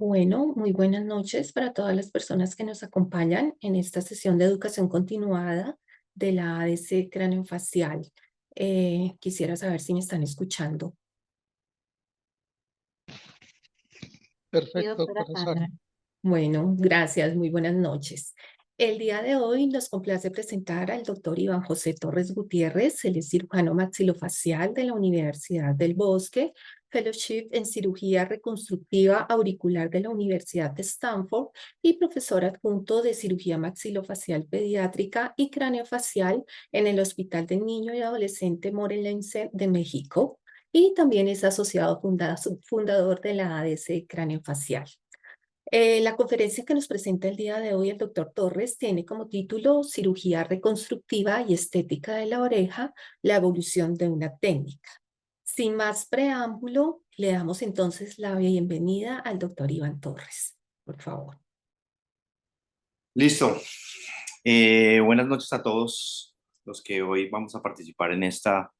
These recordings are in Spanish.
Bueno, muy buenas noches para todas las personas que nos acompañan en esta sesión de educación continuada de la ADC craneofacial. Quisiera saber si me están escuchando. Sí, Perfecto, doctora doctora Sandra. Sara. Bueno, gracias, muy buenas noches. El día de hoy nos complace presentar al doctor Iván José Torres Gutiérrez, él es cirujano maxilofacial de la Universidad del Bosque, fellowship en cirugía reconstructiva auricular de la Universidad de Stanford y profesor adjunto de cirugía maxilofacial pediátrica y craneofacial en el Hospital del Niño y Adolescente Morelense de México. Y también es asociado fundador de la ADC craneofacial. La conferencia que nos presenta el día de hoy el doctor Torres tiene como título Cirugía reconstructiva y estética de la oreja, la evolución de una técnica. Sin más preámbulo, le damos entonces la bienvenida al doctor Iván Torres. Por favor. Listo. Buenas noches a todos los que hoy vamos a participar en esta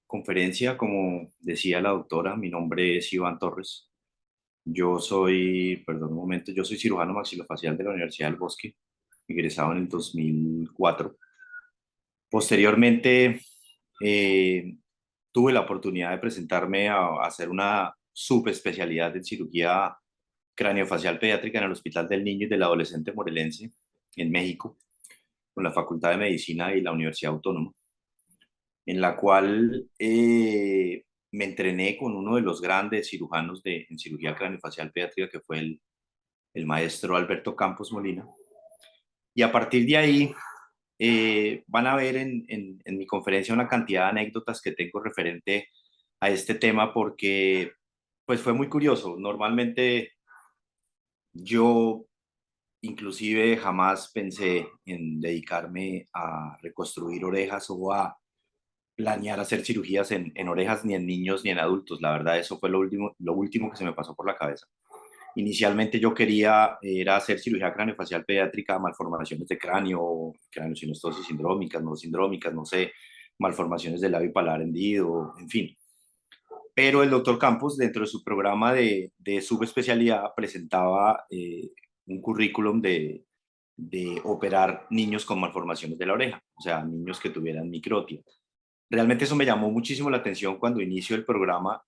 conferencia. Como decía la doctora, mi nombre es Iván Torres. Yo soy, perdón un momento, yo soy cirujano maxilofacial de la Universidad del Bosque, egresado en el 2004. Posteriormente, eh, tuve la oportunidad de presentarme a hacer una subespecialidad en cirugía craneofacial pediátrica en el Hospital del Niño y del Adolescente Morelense, en México, con la Facultad de Medicina y la Universidad Autónoma, en la cual me entrené con uno de los grandes cirujanos en cirugía craneofacial pediátrica, que fue el maestro Alberto Campos Molina. Y a partir de ahí van a ver en mi conferencia una cantidad de anécdotas que tengo referente a este tema, porque pues fue muy curioso. Normalmente yo inclusive jamás pensé en dedicarme a reconstruir orejas o a planear hacer cirugías en orejas, ni en niños ni en adultos. La verdad, eso fue lo último que se me pasó por la cabeza. Inicialmente yo quería era hacer cirugía craneofacial pediátrica, malformaciones de cráneo, craneosinostosis sindrómicas, no sindrómicas, no sé, malformaciones del labio paladar hendido, en fin. Pero el doctor Campos, dentro de su programa de subespecialidad, presentaba un currículum de operar niños con malformaciones de la oreja, o sea, niños que tuvieran microtia. Realmente eso me llamó muchísimo la atención cuando inicio el programa,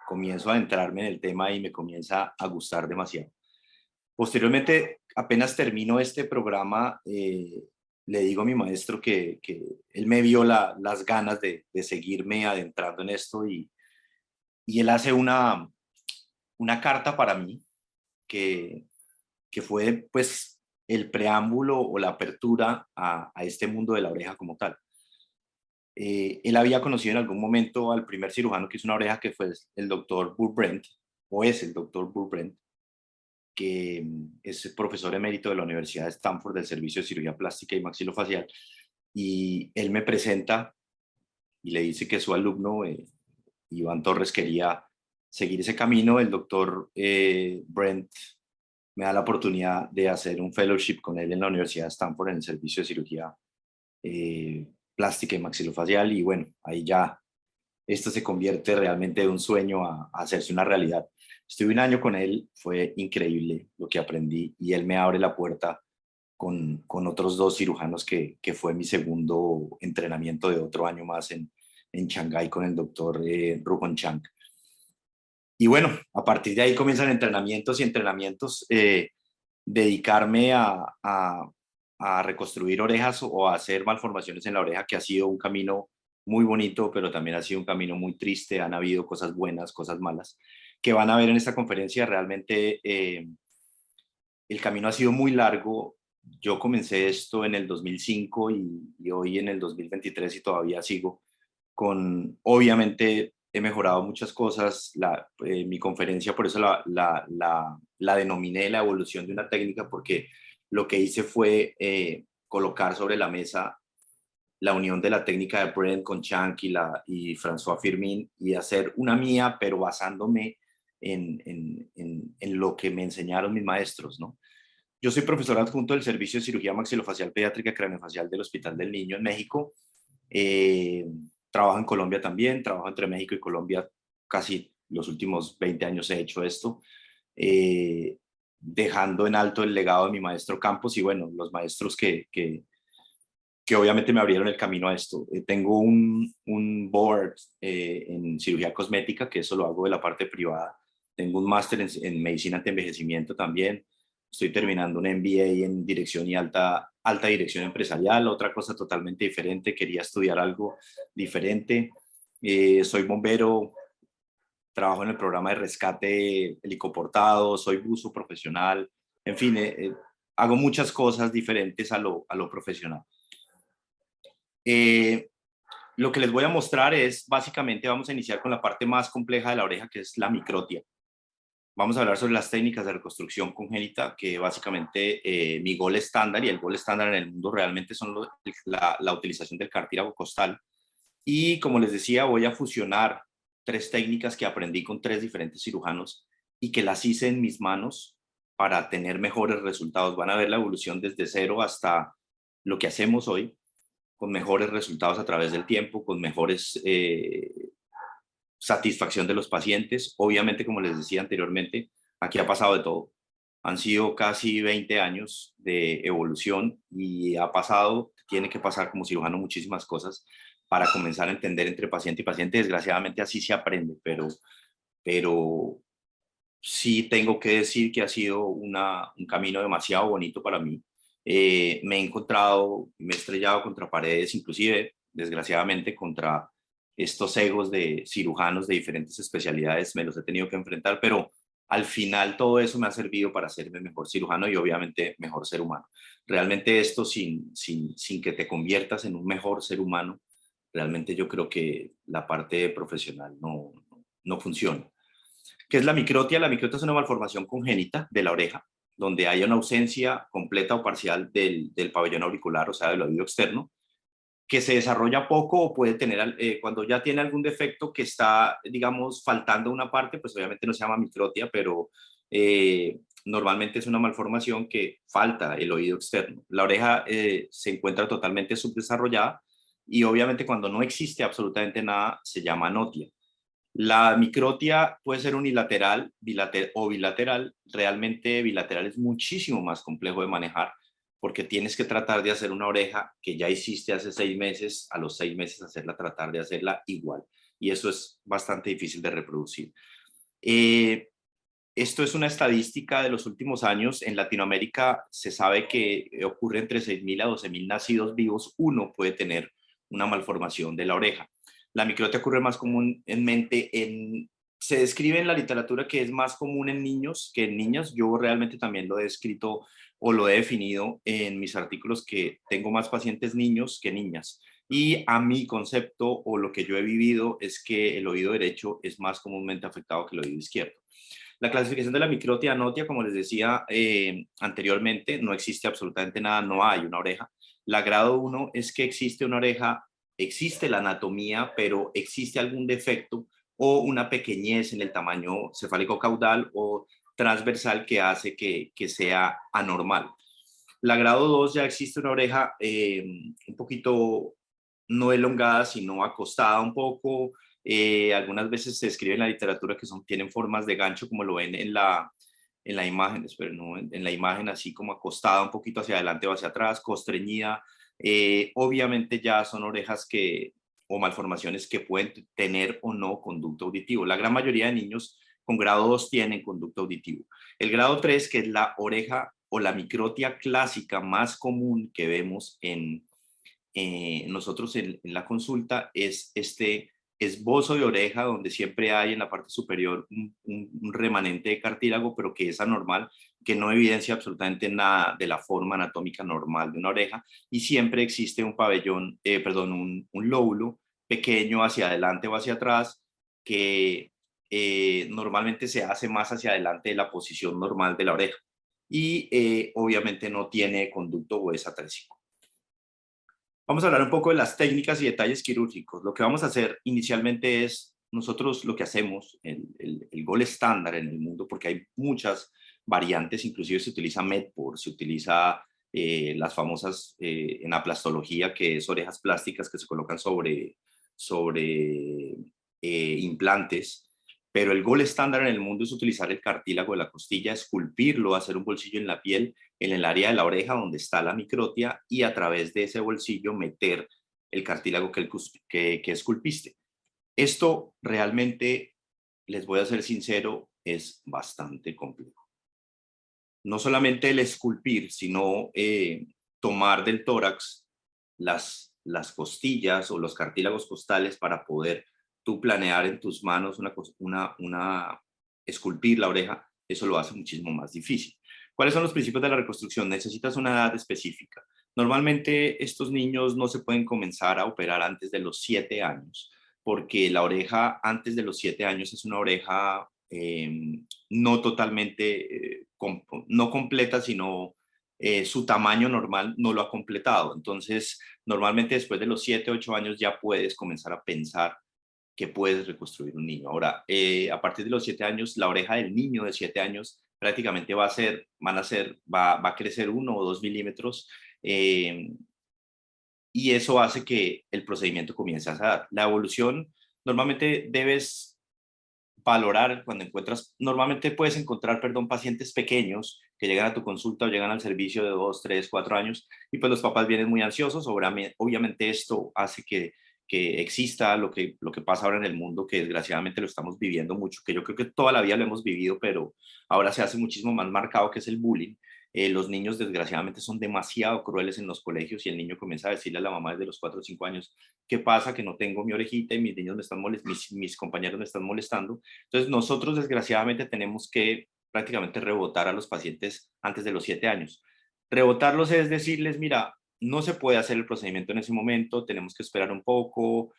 comienzo a adentrarme en el tema y me comienza a gustar demasiado. Posteriormente, apenas termino este programa, le digo a mi maestro que él me vio las ganas de seguirme adentrando en esto y él hace una carta para mí que, que fue pues el preámbulo o la apertura a este mundo de la oreja como tal. Él había conocido en algún momento al primer cirujano que hizo una oreja, que fue el doctor Burr Brent, o es el doctor Burr Brent, que es profesor emérito de la Universidad de Stanford del Servicio de Cirugía Plástica y Maxilofacial, y él me presenta y le dice que su alumno, Iván Torres, quería seguir ese camino. El doctor Brent me da la oportunidad de hacer un fellowship con él en la Universidad de Stanford en el Servicio de Cirugía Plástica y Maxilofacial, y bueno, ahí ya esto se convierte realmente de un sueño a hacerse una realidad. Estuve un año con él, fue increíble lo que aprendí, y él me abre la puerta con otros dos cirujanos que fue mi segundo entrenamiento de otro año más en Shanghái con el doctor Ruhon Chang. Y bueno, a partir de ahí comienzan entrenamientos y entrenamientos, dedicarme a reconstruir orejas o a hacer malformaciones en la oreja, que ha sido un camino muy bonito, pero también ha sido un camino muy triste. Han habido cosas buenas, cosas malas, que van a ver en esta conferencia. Realmente el camino ha sido muy largo. Yo comencé esto en el 2005 y hoy en el 2023 y todavía sigo obviamente he mejorado muchas cosas. Mi conferencia, por eso la denominé la evolución de una técnica, porque lo que hice fue colocar sobre la mesa la unión de la técnica de Brent con Chang y François Firmin, y hacer una mía, pero basándome en lo que me enseñaron mis maestros, ¿no? Yo soy profesor adjunto del Servicio de Cirugía Maxilofacial Pediátrica Craneofacial del Hospital del Niño en México. Eh, Trabajo en Colombia también, trabajo entre México y Colombia, casi los últimos 20 años he hecho esto. dejando en alto el legado de mi maestro Campos y bueno, los maestros que obviamente me abrieron el camino a esto. Tengo un board en cirugía cosmética, que eso lo hago de la parte privada. Tengo un máster en medicina de envejecimiento también. Estoy terminando un MBA en dirección y alta dirección empresarial, otra cosa totalmente diferente. Quería estudiar algo diferente. Soy bombero, trabajo en el programa de rescate helicoportado, soy buzo profesional. En fin, hago muchas cosas diferentes a lo profesional. Eh, lo que les voy a mostrar es, básicamente, vamos a iniciar con la parte más compleja de la oreja, que es la microtia. Vamos a hablar sobre las técnicas de reconstrucción congénita, que básicamente mi gol estándar y el gol estándar en el mundo realmente son la utilización del cartílago costal. Y como les decía, voy a fusionar tres técnicas que aprendí con tres diferentes cirujanos y que las hice en mis manos para tener mejores resultados. Van a ver la evolución desde cero hasta lo que hacemos hoy, con mejores resultados a través del tiempo, con mejores satisfacción de los pacientes. Obviamente, como les decía anteriormente, aquí ha pasado de todo. Han sido casi 20 años de evolución y ha pasado, tiene que pasar como cirujano muchísimas cosas para comenzar a entender entre paciente y paciente. Desgraciadamente así se aprende, pero sí tengo que decir que ha sido un camino demasiado bonito para mí. Me he encontrado, me he estrellado contra paredes, inclusive, desgraciadamente, contra estos egos de cirujanos de diferentes especialidades, me los he tenido que enfrentar, pero al final todo eso me ha servido para hacerme mejor cirujano y obviamente mejor ser humano. Realmente esto sin que te conviertas en un mejor ser humano, realmente yo creo que la parte profesional no funciona. ¿Qué es la microtia? La microtia es una malformación congénita de la oreja, donde hay una ausencia completa o parcial del pabellón auricular, o sea, del oído externo, que se desarrolla poco o puede tener, cuando ya tiene algún defecto que está, digamos, faltando una parte, pues obviamente no se llama microtia, pero normalmente es una malformación que falta el oído externo. La oreja se encuentra totalmente subdesarrollada y obviamente cuando no existe absolutamente nada se llama notia. La microtia puede ser unilateral o bilateral. Realmente bilateral es muchísimo más complejo de manejar porque tienes que tratar de hacer una oreja que ya hiciste hace 6 meses, a los 6 meses tratar de hacerla igual. Y eso es bastante difícil de reproducir. Eh, Esto es una estadística de los últimos años. En Latinoamérica se sabe que ocurre entre 6.000 a 12.000 nacidos vivos. Uno puede tener una malformación de la oreja. La microtia ocurre más comúnmente se describe en la literatura que es más común en niños que en niñas. Yo realmente también lo he descrito o lo he definido en mis artículos que tengo más pacientes niños que niñas. Y a mi concepto o lo que yo he vivido es que el oído derecho es más comúnmente afectado que el oído izquierdo. La clasificación de la microtia anotia, como les decía anteriormente, no existe absolutamente nada, no hay una oreja. La grado 1 es que existe una oreja, existe la anatomía, pero existe algún defecto o una pequeñez en el tamaño cefálico caudal o transversal que hace que sea anormal. La grado 2 ya existe una oreja un poquito no elongada, sino acostada un poco. Algunas veces se escribe en la literatura que tienen formas de gancho, como lo ven en la imagen, espero, no, en la imagen así como acostada un poquito hacia adelante o hacia atrás, constreñida. Obviamente ya son orejas o malformaciones que pueden tener o no conducto auditivo. La gran mayoría de niños con grado 2 tienen conducto auditivo. El grado 3, que es la oreja o la microtia clásica más común que vemos nosotros en la consulta, es este esbozo de oreja donde siempre hay en la parte superior un remanente de cartílago, pero que es anormal, que no evidencia absolutamente nada de la forma anatómica normal de una oreja, y siempre existe un pabellón, perdón, un lóbulo pequeño hacia adelante o hacia atrás que normalmente se hace más hacia adelante de la posición normal de la oreja y obviamente no tiene conducto o es atrésico. Vamos a hablar un poco de las técnicas y detalles quirúrgicos. Lo que vamos a hacer inicialmente es, nosotros lo que hacemos, el gol estándar en el mundo, porque hay muchas variantes, inclusive se utiliza Medport, se utiliza las famosas enaplastología, que es orejas plásticas que se colocan sobre implantes. pero el gol estándar en el mundo es utilizar el cartílago de la costilla, esculpirlo, hacer un bolsillo en la piel, en el área de la oreja donde está la microtia, y a través de ese bolsillo meter el cartílago que esculpiste. Esto realmente, les voy a ser sincero, es bastante complejo. No solamente el esculpir, sino tomar del tórax las costillas o los cartílagos costales para poder tú planear en tus manos esculpir la oreja, eso lo hace muchísimo más difícil. ¿Cuáles son los principios de la reconstrucción? Necesitas una edad específica. Normalmente estos niños no se pueden comenzar a operar antes de los 7 años, porque la oreja antes de los 7 años es una oreja no totalmente, no completa, sino su tamaño normal no lo ha completado. Entonces, normalmente después de los 7, 8 años ya puedes comenzar a pensar que puedes reconstruir un niño. Ahora, a partir de los 7 años, la oreja del niño de 7 años prácticamente va a crecer 1 o 2 milímetros, y eso hace que el procedimiento comience a esa edad. La evolución, normalmente debes valorar cuando normalmente puedes encontrar, perdón, pacientes pequeños que llegan a tu consulta o llegan al servicio de 2, 3, 4 años, y pues los papás vienen muy ansiosos. Obviamente esto hace que exista lo que pasa ahora en el mundo, que desgraciadamente lo estamos viviendo mucho, que yo creo que toda la vida lo hemos vivido, pero ahora se hace muchísimo más marcado, que es el bullying. Los niños desgraciadamente son demasiado crueles en los colegios, y el niño comienza a decirle a la mamá desde los 4 o 5 años: ¿qué pasa? Que no tengo mi orejita y mis niños mis compañeros me están molestando. Entonces, nosotros desgraciadamente tenemos que prácticamente rebotar a los pacientes antes de los 7 años. Rebotarlos es decirles: mira, no se puede hacer el procedimiento en ese momento, tenemos que esperar un poco.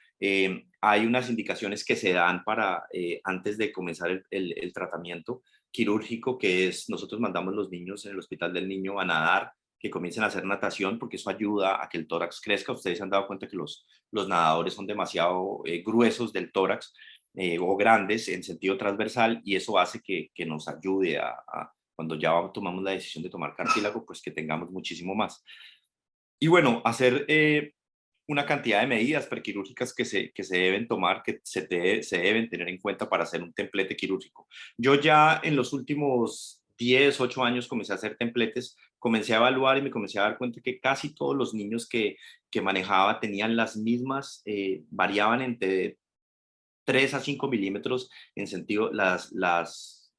Hay unas indicaciones que se dan para antes de comenzar el tratamiento quirúrgico, que es: nosotros mandamos los niños en el Hospital del Niño a nadar, que comiencen a hacer natación, porque eso ayuda a que el tórax crezca. Ustedes se han dado cuenta que los nadadores son demasiado gruesos del tórax, o grandes en sentido transversal, y eso hace que nos ayude cuando ya tomamos la decisión de tomar cartílago, pues que tengamos muchísimo más. Y bueno, hacer una cantidad de medidas prequirúrgicas que se deben tomar, se deben tener en cuenta para hacer un templete quirúrgico. Yo ya en los últimos 10, 8 años comencé a hacer templetes, comencé a evaluar y me comencé a dar cuenta que casi todos los niños que manejaba tenían las mismas, variaban entre 3 a 5 milímetros en sentido, las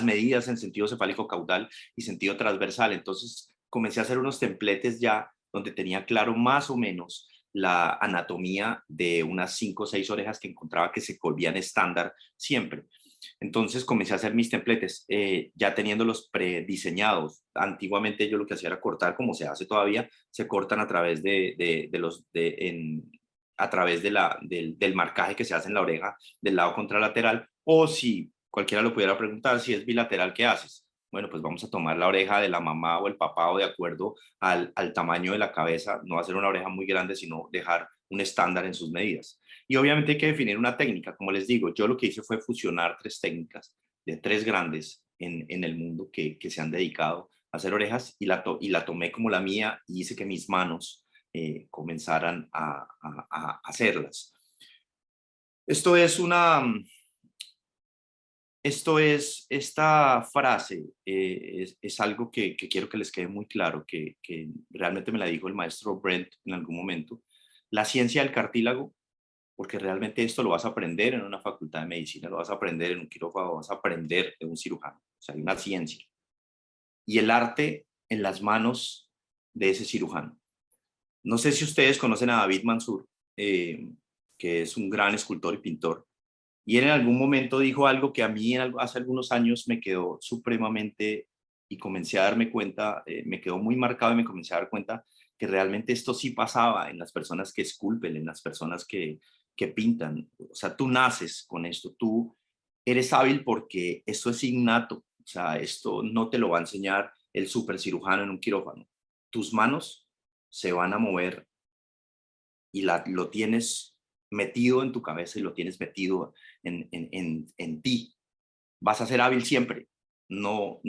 medidas en sentido cefálico caudal y sentido transversal. Entonces comencé a hacer unos templetes ya donde tenía claro más o menos la anatomía de unas 5 o 6 orejas que encontraba que se volvían estándar siempre. Entonces comencé a hacer mis templetes, ya teniéndolos prediseñados. Antiguamente yo lo que hacía era cortar, como se hace todavía, se cortan a través a través del marcaje que se hace en la oreja del lado contralateral, o si cualquiera lo pudiera preguntar, si es bilateral, ¿qué haces? Bueno, pues vamos a tomar la oreja de la mamá o el papá, o de acuerdo al tamaño de la cabeza, no hacer una oreja muy grande, sino dejar un estándar en sus medidas. Y obviamente hay que definir una técnica. Como les digo, yo lo que hice fue fusionar 3 técnicas de 3 grandes en el mundo que se han dedicado a hacer orejas, y la tomé como la mía, y hice que mis manos comenzaran a hacerlas. Esto es esta frase, es algo que quiero que les quede muy claro, que realmente me la dijo el maestro Brent en algún momento: la ciencia del cartílago, porque realmente esto lo vas a aprender en una facultad de medicina, lo vas a aprender en un quirófano, lo vas a aprender de un cirujano. O sea, hay una ciencia. Y el arte en las manos de ese cirujano. No sé si ustedes conocen a David Mansur, que es un gran escultor y pintor, y él en algún momento dijo algo que a mí hace algunos años me quedó supremamente, y comencé a darme cuenta, me quedó muy marcado, y me comencé a dar cuenta que realmente esto sí pasaba en las personas que esculpen, en las personas que pintan. O sea, tú naces con esto, tú eres hábil porque esto es innato. O sea, esto no te lo va a enseñar el super cirujano en un quirófano. Tus manos se van a mover, y lo tienes metido en tu cabeza, y lo tienes metido en ti. Vas a ser hábil siempre. No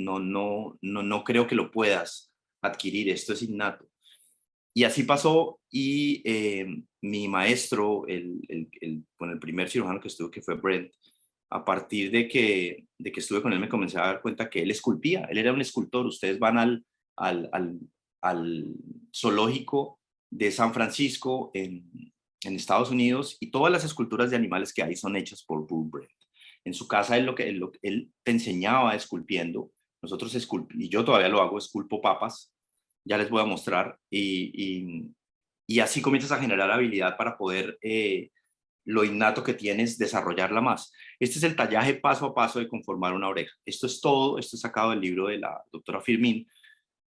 creo que lo puedas adquirir. Esto es innato. Y así pasó, y mi maestro, con el primer cirujano que estuve, que fue Brent, a partir de que estuve con él, me comencé a dar cuenta que él esculpía, él era un escultor. Ustedes van al, al, al zoológico de San Francisco en Estados Unidos y todas las esculturas de animales que hay son hechas por Bull Brent. En su casa él te enseñaba esculpiendo. Nosotros y yo todavía lo hago, esculpo papas, ya les voy a mostrar, y así comienzas a generar habilidad para poder lo innato que tienes, desarrollarla más. Este es el tallaje paso a paso de conformar una oreja. Esto es todo, esto es sacado del libro de la doctora Firmin,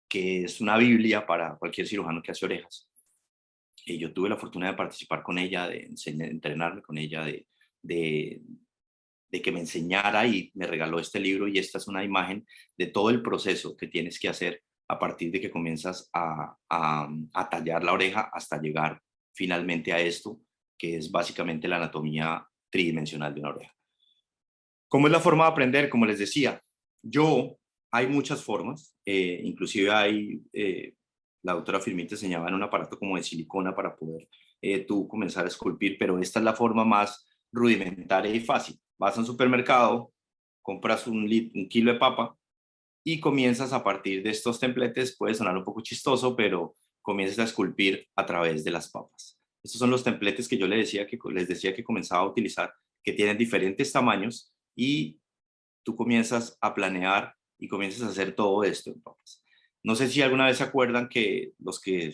que es una biblia para cualquier cirujano que hace orejas. Yo tuve la fortuna de participar con ella, de entrenarme con ella, de, de que me enseñara, y me regaló este libro, y esta es una imagen de todo el proceso que tienes que hacer a partir de que comienzas a tallar la oreja hasta llegar finalmente a esto, que es básicamente la anatomía tridimensional de una oreja. ¿Cómo es la forma de aprender? Como les decía, hay muchas formas, inclusive la doctora Firmin te enseñaba en un aparato como de silicona para poder tú comenzar a esculpir, pero esta es la forma más rudimentaria y fácil. Vas a un supermercado, compras un kilo de papa y comienzas a partir de estos templetes. Puede sonar un poco chistoso, pero comienzas a esculpir a través de las papas. Estos son los templetes que yo les decía que comenzaba a utilizar, que tienen diferentes tamaños, y tú comienzas a planear y comienzas a hacer todo esto en papas. No sé si alguna vez se acuerdan que los que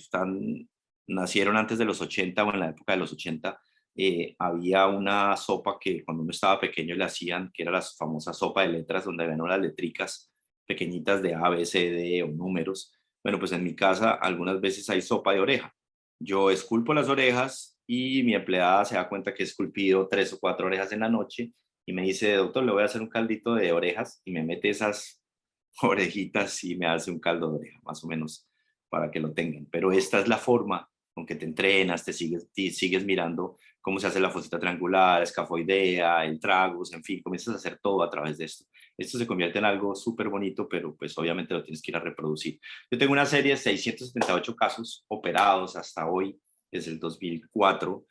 nacieron antes de los 80 o en la época de los 80, había una sopa que cuando uno estaba pequeño le hacían, que era la famosa sopa de letras, donde ven las letricas pequeñitas de A, B, C, D o números. Bueno, pues en mi casa algunas veces hay sopa de oreja. Yo esculpo las orejas y mi empleada se da cuenta que he esculpido 3 o 4 orejas en la noche y me dice: doctor, le voy a hacer un caldito de orejas, y me mete esas orejitas y me hace un caldo de oreja, más o menos, para que lo tengan. Pero esta es la forma con que te entrenas, te sigues mirando cómo se hace la fosita triangular, escafoidea, el tragus, en fin, comienzas a hacer todo a través de esto. Esto se convierte en algo súper bonito, pero pues obviamente lo tienes que ir a reproducir. Yo tengo una serie de 678 casos operados hasta hoy, desde el 2004.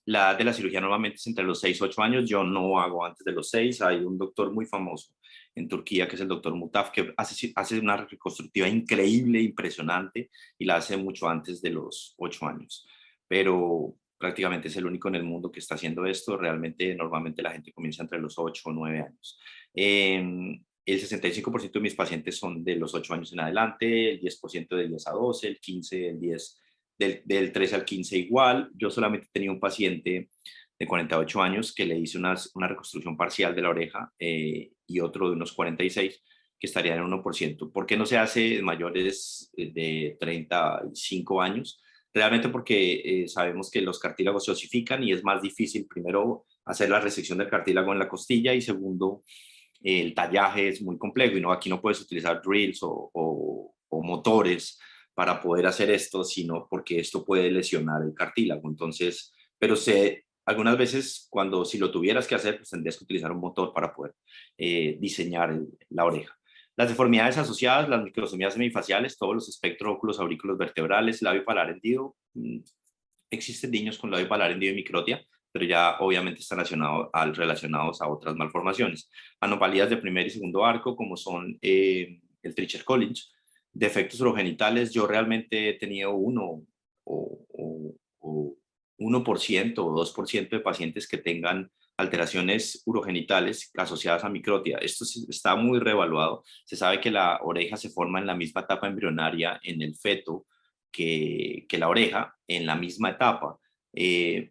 La edad de la cirugía normalmente es entre los 6 y 8 años. Yo no hago antes de los 6. Hay un doctor muy famoso en Turquía, que es el doctor Mutaf, que hace una reconstructiva increíble, impresionante, y la hace mucho antes de los 8 años. Pero prácticamente es el único en el mundo que está haciendo esto. Realmente, normalmente la gente comienza entre los 8 o 9 años. El 65% de mis pacientes son de los 8 años en adelante, el 10% de 10 a 12, el 15, el 10 del 13 al 15 igual. Yo solamente tenía un paciente de 48 años que le hice una reconstrucción parcial de la oreja, y otro de unos 46 que estaría en 1%. ¿Por qué no se hace en mayores de 35 años? Realmente porque sabemos que los cartílagos se osifican y es más difícil, primero, hacer la resección del cartílago en la costilla, y segundo, el tallaje es muy complejo, y aquí no puedes utilizar drills o motores para poder hacer esto, sino porque esto puede lesionar el cartílago. Entonces, pero algunas veces, si lo tuvieras que hacer, pues tendrías que utilizar un motor para poder diseñar la oreja. Las deformidades asociadas, las microsomías semifaciales, todos los espectros óculos, aurículos vertebrales, labio palar hendido. Existen niños con labio palar hendido y microtia, pero ya obviamente están relacionados a otras malformaciones. Anomalías de primer y segundo arco, como son el Treacher-Collins. Defectos urogenitales, yo realmente he tenido 1% o 2% de pacientes que tengan alteraciones urogenitales asociadas a microtia. Esto está muy reevaluado. Se sabe que la oreja se forma en la misma etapa embrionaria en el feto que la oreja, en la misma etapa.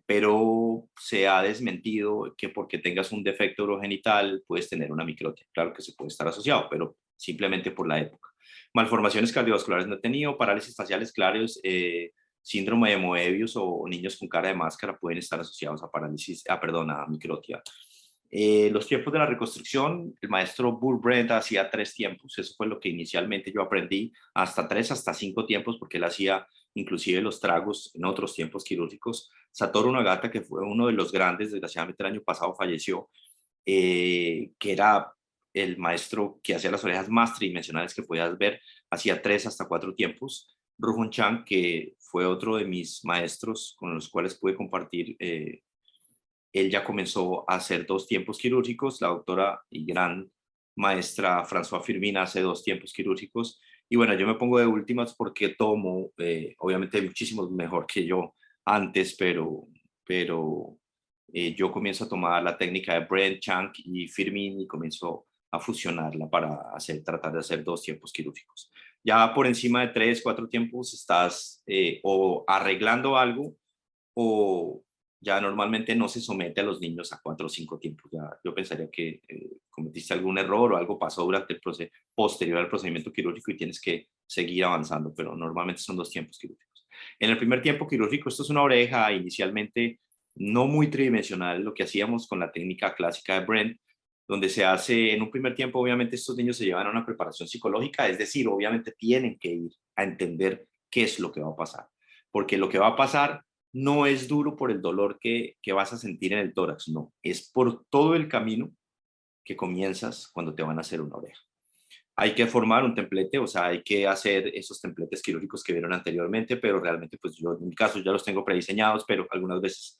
Pero se ha desmentido que porque tengas un defecto urogenital puedes tener una microtia. Claro que se puede estar asociado, pero simplemente por la época. Malformaciones cardiovasculares no he tenido. Parálisis faciales claros, síndrome de Moebius o niños con cara de máscara pueden estar asociados a microtia. Los tiempos de la reconstrucción, el maestro Bull Brent hacía 3 tiempos. Eso fue lo que inicialmente yo aprendí, hasta 3, hasta 5 tiempos, porque él hacía inclusive los tragos en otros tiempos quirúrgicos. Satoru Nagata, que fue uno de los grandes, desgraciadamente el año pasado falleció, que era el maestro que hacía las orejas más tridimensionales que podías ver, hacía 3 hasta 4 tiempos. Ruhon Chang, que fue otro de mis maestros con los cuales pude compartir él ya comenzó a hacer 2 tiempos quirúrgicos, la doctora y gran maestra François Firmin hace 2 tiempos quirúrgicos, y bueno, yo me pongo de últimas porque tomo, obviamente muchísimo mejor que yo antes, pero yo comienzo a tomar la técnica de Brent, Chang y Firmin y comienzo a fusionarla para tratar de hacer 2 tiempos quirúrgicos. Ya por encima de 3, 4 tiempos estás o arreglando algo o ya normalmente no se somete a los niños a 4 o 5 tiempos. Ya yo pensaría que cometiste algún error o algo pasó durante el proceso posterior al procedimiento quirúrgico y tienes que seguir avanzando, pero normalmente son 2 tiempos quirúrgicos. En el primer tiempo quirúrgico, esto es una oreja inicialmente no muy tridimensional, lo que hacíamos con la técnica clásica de Brent, donde se hace en un primer tiempo, obviamente estos niños se llevan a una preparación psicológica, es decir, obviamente tienen que ir a entender qué es lo que va a pasar, porque lo que va a pasar no es duro por el dolor que vas a sentir en el tórax, no, es por todo el camino que comienzas cuando te van a hacer una oreja. Hay que formar un templete, o sea, hay que hacer esos templetes quirúrgicos que vieron anteriormente, pero realmente pues yo en mi caso ya los tengo prediseñados, pero algunas veces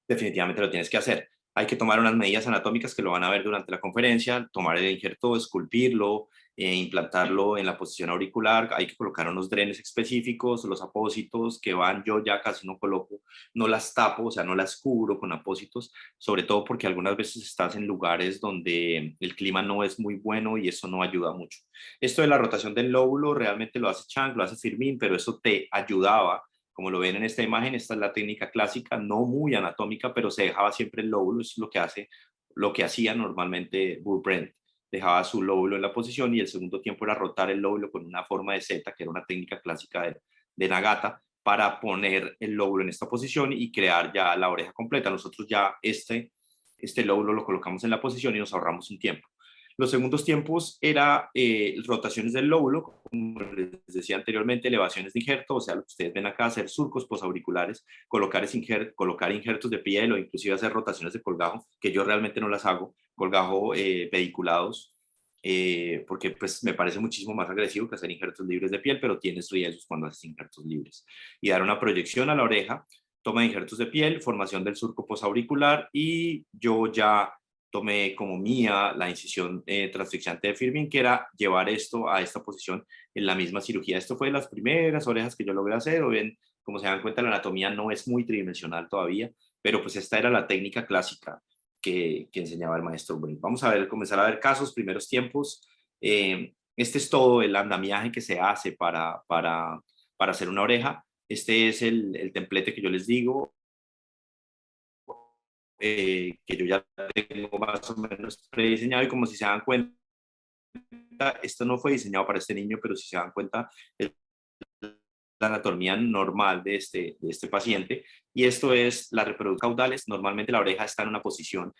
definitivamente lo tienes que hacer. Hay que tomar unas medidas anatómicas que lo van a ver durante la conferencia, tomar el injerto, esculpirlo, implantarlo en la posición auricular, hay que colocar unos drenes específicos, los apósitos que van, yo ya casi no coloco, no las tapo, o sea, no las cubro con apósitos, sobre todo porque algunas veces estás en lugares donde el clima no es muy bueno y eso no ayuda mucho. Esto de la rotación del lóbulo realmente lo hace Chang, lo hace Firmin, pero eso te ayudaba como lo ven en esta imagen, esta es la técnica clásica, no muy anatómica, pero se dejaba siempre el lóbulo, eso es lo que hacía normalmente Burr Brent. Dejaba su lóbulo en la posición y el segundo tiempo era rotar el lóbulo con una forma de Z, que era una técnica clásica de Nagata, para poner el lóbulo en esta posición y crear ya la oreja completa. Nosotros ya este lóbulo lo colocamos en la posición y nos ahorramos un tiempo. Los segundos tiempos era rotaciones del lóbulo, como les decía anteriormente, elevaciones de injerto, o sea, lo que ustedes ven acá, hacer surcos posauriculares, colocar injertos de piel o inclusive hacer rotaciones de colgajo, que yo realmente no las hago, colgajo pediculados, porque pues me parece muchísimo más agresivo que hacer injertos libres de piel, pero tienes riesgos cuando haces injertos libres. Y dar una proyección a la oreja, toma de injertos de piel, formación del surco posauricular y yo ya tomé como mía la incisión transfixiante de Firmin, que era llevar esto a esta posición en la misma cirugía. Esto fue de las primeras orejas que yo logré hacer, o bien, como se dan cuenta, la anatomía no es muy tridimensional todavía, pero pues esta era la técnica clásica que enseñaba el maestro Brent. Vamos a ver, comenzar a ver casos, primeros tiempos. Este es todo el andamiaje que se hace para hacer una oreja. Este es el templete que yo les digo, que yo ya tengo más o menos prediseñado y como si se dan cuenta, esto no fue diseñado para este niño, pero si se dan cuenta, es la anatomía normal de este paciente y esto es la reproducción caudales. Normalmente la oreja está en una posición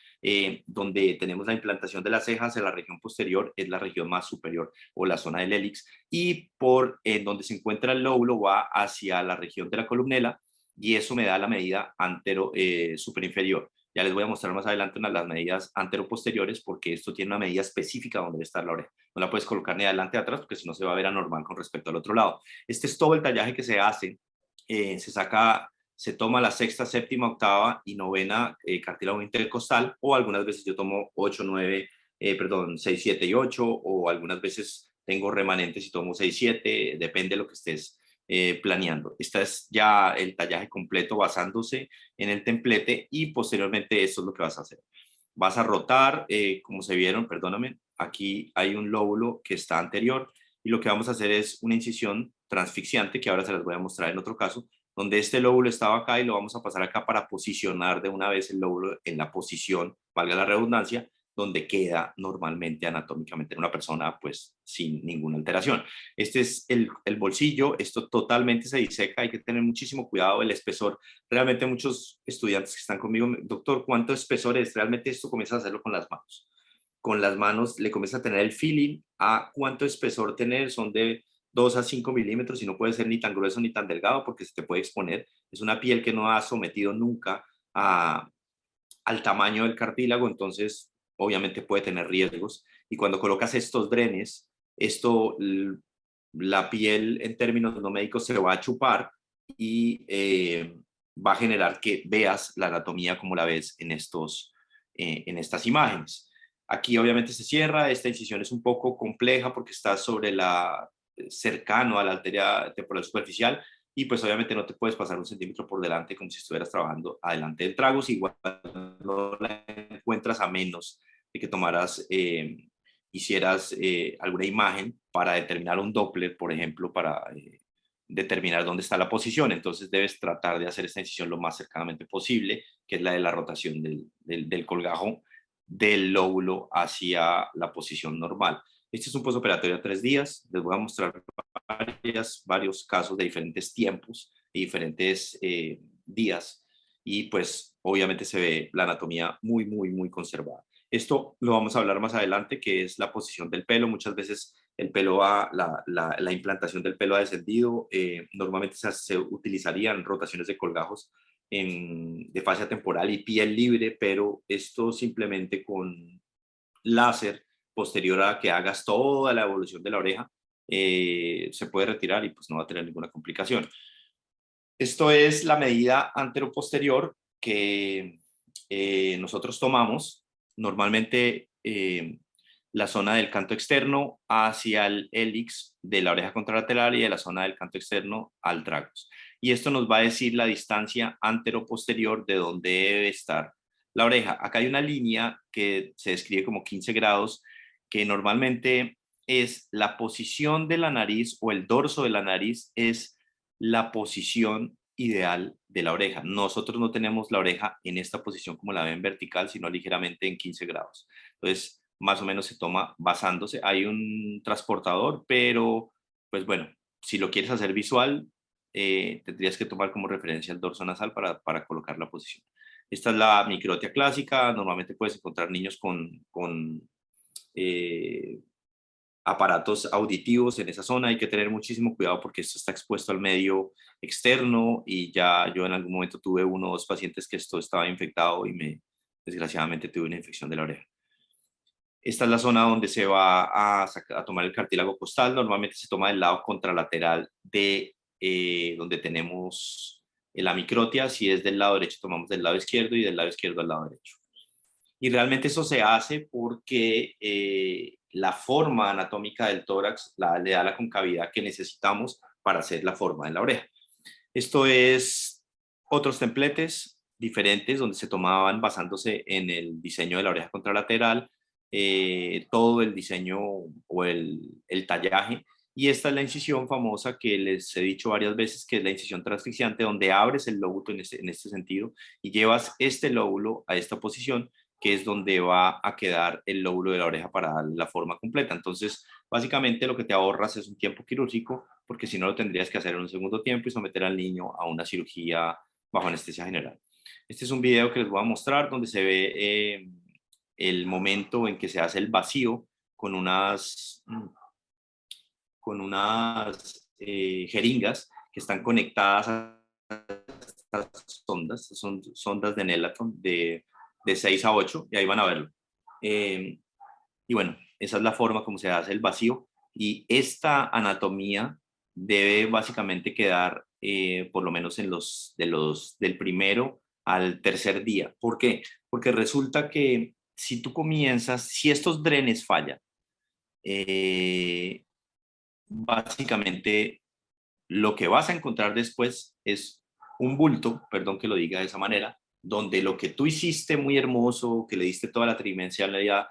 donde tenemos la implantación de las cejas en la región posterior, es la región más superior o la zona del hélix y por donde se encuentra el lóbulo va hacia la región de la columela y eso me da la medida antero superinferior. Ya les voy a mostrar más adelante las medidas anteroposteriores porque esto tiene una medida específica donde debe estar la oreja. No la puedes colocar ni adelante ni atrás porque si no se va a ver anormal con respecto al otro lado. Este es todo el tallaje que se hace. Se toma la sexta, séptima, octava y novena cartílago intercostal o algunas veces yo tomo 8, 9, 6, 7 y 8 o algunas veces tengo remanentes y tomo 6, 7, depende de lo que estés planeando. Este es ya el tallaje completo basándose en el templete y posteriormente esto es lo que vas a hacer. Vas a rotar, como se vieron, perdóname, aquí hay un lóbulo que está anterior y lo que vamos a hacer es una incisión transfixiante, que ahora se las voy a mostrar en otro caso, donde este lóbulo estaba acá y lo vamos a pasar acá para posicionar de una vez el lóbulo en la posición, valga la redundancia, donde queda normalmente anatómicamente en una persona pues sin ninguna alteración. Este es el bolsillo, esto totalmente se diseca, hay que tener muchísimo cuidado, el espesor. Realmente muchos estudiantes que están conmigo, doctor, ¿cuánto espesor es? Realmente esto comienza a hacerlo con las manos. Con las manos le comienza a tener el feeling a cuánto espesor tener, son de 2 a 5 milímetros y no puede ser ni tan grueso ni tan delgado porque se te puede exponer. Es una piel que no ha sometido nunca al tamaño del cartílago, entonces obviamente puede tener riesgos. Y cuando colocas estos drenes, la piel en términos no médicos se va a chupar y va a generar que veas la anatomía como la ves en estas imágenes. Aquí obviamente se cierra, esta incisión es un poco compleja porque está cercano a la arteria temporal superficial y pues obviamente no te puedes pasar 1 centímetro por delante como si estuvieras trabajando adelante del tragus, igual no la encuentras a menos de que hicieras alguna imagen para determinar un Doppler, por ejemplo, para determinar dónde está la posición. Entonces debes tratar de hacer esta incisión lo más cercanamente posible, que es la de la rotación del colgajo del lóbulo hacia la posición normal. Este es un postoperatorio a 3 días. Les voy a mostrar varios casos de diferentes tiempos, de diferentes días, y pues obviamente se ve la anatomía muy conservada. Esto lo vamos a hablar más adelante, que es la posición del pelo. Muchas veces el pelo la implantación del pelo ha descendido. Normalmente se utilizarían rotaciones de colgajos de fascia temporal y piel libre, pero esto simplemente con láser, posterior a que hagas toda la evolución de la oreja, se puede retirar y pues no va a tener ninguna complicación. Esto es la medida anteroposterior que nosotros tomamos. Normalmente la zona del canto externo hacia el hélix de la oreja contralateral y de la zona del canto externo al tragus. Y esto nos va a decir la distancia anteroposterior de donde debe estar la oreja. Acá hay una línea que se describe como 15 grados, que normalmente es la posición de la nariz, o el dorso de la nariz es la posición ideal de la oreja. Nosotros no tenemos la oreja en esta posición como la ven vertical, sino ligeramente en 15 grados. Entonces, más o menos se toma basándose. Hay un transportador, pero pues bueno, si lo quieres hacer visual, tendrías que tomar como referencia el dorso nasal para colocar la posición. Esta es la microtia clásica. Normalmente puedes encontrar niños con eh, aparatos auditivos en esa zona. Hay que tener muchísimo cuidado porque esto está expuesto al medio externo, y ya yo en algún momento tuve 1 o 2 pacientes que esto estaba infectado y desgraciadamente tuve una infección de la oreja. Esta es la zona donde se va a tomar el cartílago costal. Normalmente se toma del lado contralateral de donde tenemos la microtia. Si es del lado derecho, tomamos del lado izquierdo, y del lado izquierdo al lado derecho. Y realmente eso se hace porque la forma anatómica del tórax le da la concavidad que necesitamos para hacer la forma de la oreja. Esto es otros templetes diferentes donde se tomaban basándose en el diseño de la oreja contralateral, todo el diseño o el tallaje. Y esta es la incisión famosa que les he dicho varias veces, que es la incisión transfixiante, donde abres el lóbulo en este sentido y llevas este lóbulo a esta posición, que es donde va a quedar el lóbulo de la oreja para dar la forma completa. Entonces, básicamente lo que te ahorras es un tiempo quirúrgico, porque si no lo tendrías que hacer en un segundo tiempo y someter al niño a una cirugía bajo anestesia general. Este es un video que les voy a mostrar donde se ve el momento en que se hace el vacío con unas jeringas que están conectadas a estas sondas. Son sondas de Nelaton de 6 a 8, y ahí van a verlo. Y bueno, esa es la forma como se hace el vacío, y esta anatomía debe básicamente quedar por lo menos del primero al tercer día. ¿Por qué? Porque resulta que si estos drenes fallan, básicamente lo que vas a encontrar después es un bulto, perdón que lo diga de esa manera, donde lo que tú hiciste muy hermoso, que le diste toda la tridimensionalidad,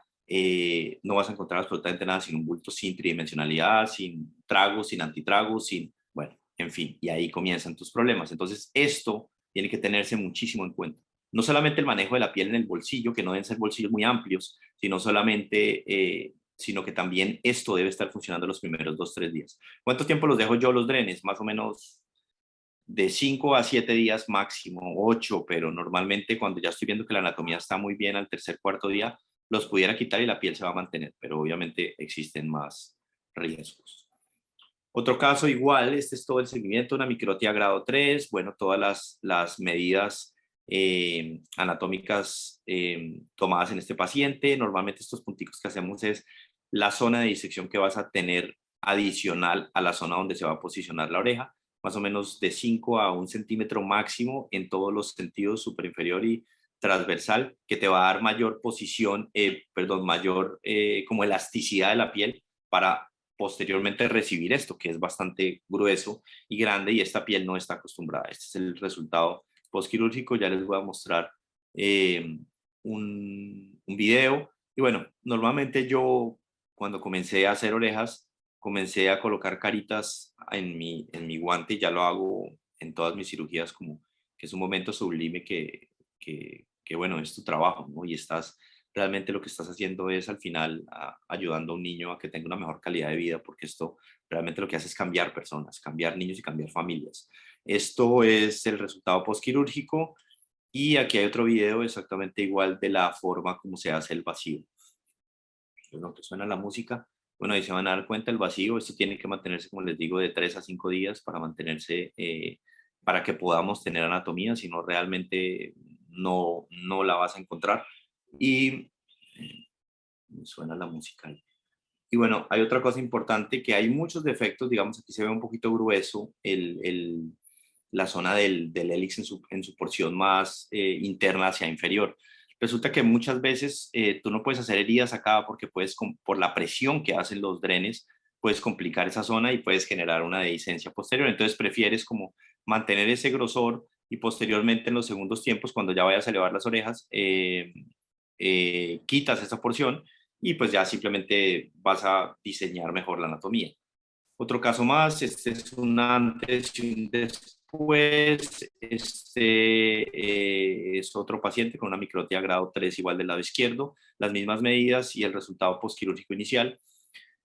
no vas a encontrar absolutamente nada, sin un bulto, sin tridimensionalidad, sin tragos, sin antitragos, bueno, en fin, y ahí comienzan tus problemas. Entonces, esto tiene que tenerse muchísimo en cuenta. No solamente el manejo de la piel en el bolsillo, que no deben ser bolsillos muy amplios, sino que también esto debe estar funcionando los primeros 2 o 3 días. ¿Cuánto tiempo los dejo yo los drenes? Más o menos de 5 a 7 días máximo, 8, pero normalmente cuando ya estoy viendo que la anatomía está muy bien al tercer, cuarto día, los pudiera quitar y la piel se va a mantener, pero obviamente existen más riesgos. Otro caso igual, este es todo el seguimiento, una microtia grado 3, bueno, todas las medidas anatómicas tomadas en este paciente. Normalmente estos punticos que hacemos es la zona de disección que vas a tener adicional a la zona donde se va a posicionar la oreja. más o menos de 5 a 1 centímetro máximo en todos los sentidos, superinferior y transversal, que te va a dar mayor posición, perdón, mayor como elasticidad de la piel para posteriormente recibir esto, que es bastante grueso y grande y esta piel no está acostumbrada. Este es el resultado postquirúrgico. Ya les voy a mostrar eh, un video. Y bueno, normalmente yo cuando comencé a hacer orejas, comencé a colocar caritas en mi guante y ya lo hago en todas mis cirugías, como que es un momento sublime que bueno, es tu trabajo, ¿no? Y estás, realmente lo que estás haciendo es al final ayudando a un niño a que tenga una mejor calidad de vida, porque esto realmente lo que hace es cambiar personas, cambiar niños y cambiar familias. Esto es el resultado postquirúrgico y aquí hay otro video exactamente igual de la forma como se hace el vacío. Bueno, que suena la música, bueno, ahí se van a dar cuenta el vacío. Esto tiene que mantenerse, como les digo, de 3 a 5 días para mantenerse, para que podamos tener anatomía, si no realmente no la vas a encontrar. Y me suena la música ahí. Y bueno, hay otra cosa importante, que hay muchos defectos, digamos, aquí se ve un poquito grueso la zona del hélix en su porción más interna hacia inferior. Resulta que muchas veces tú no puedes hacer heridas acá porque puedes, por la presión que hacen los drenes, puedes complicar esa zona y puedes generar una dehiscencia posterior. Entonces prefieres como mantener ese grosor y posteriormente en los segundos tiempos, cuando ya vayas a elevar las orejas, quitas esa porción y pues ya simplemente vas a diseñar mejor la anatomía. Otro caso más, este es un antes y un después. Este es otro paciente con una microtia grado 3 igual del lado izquierdo, las mismas medidas y el resultado postquirúrgico inicial.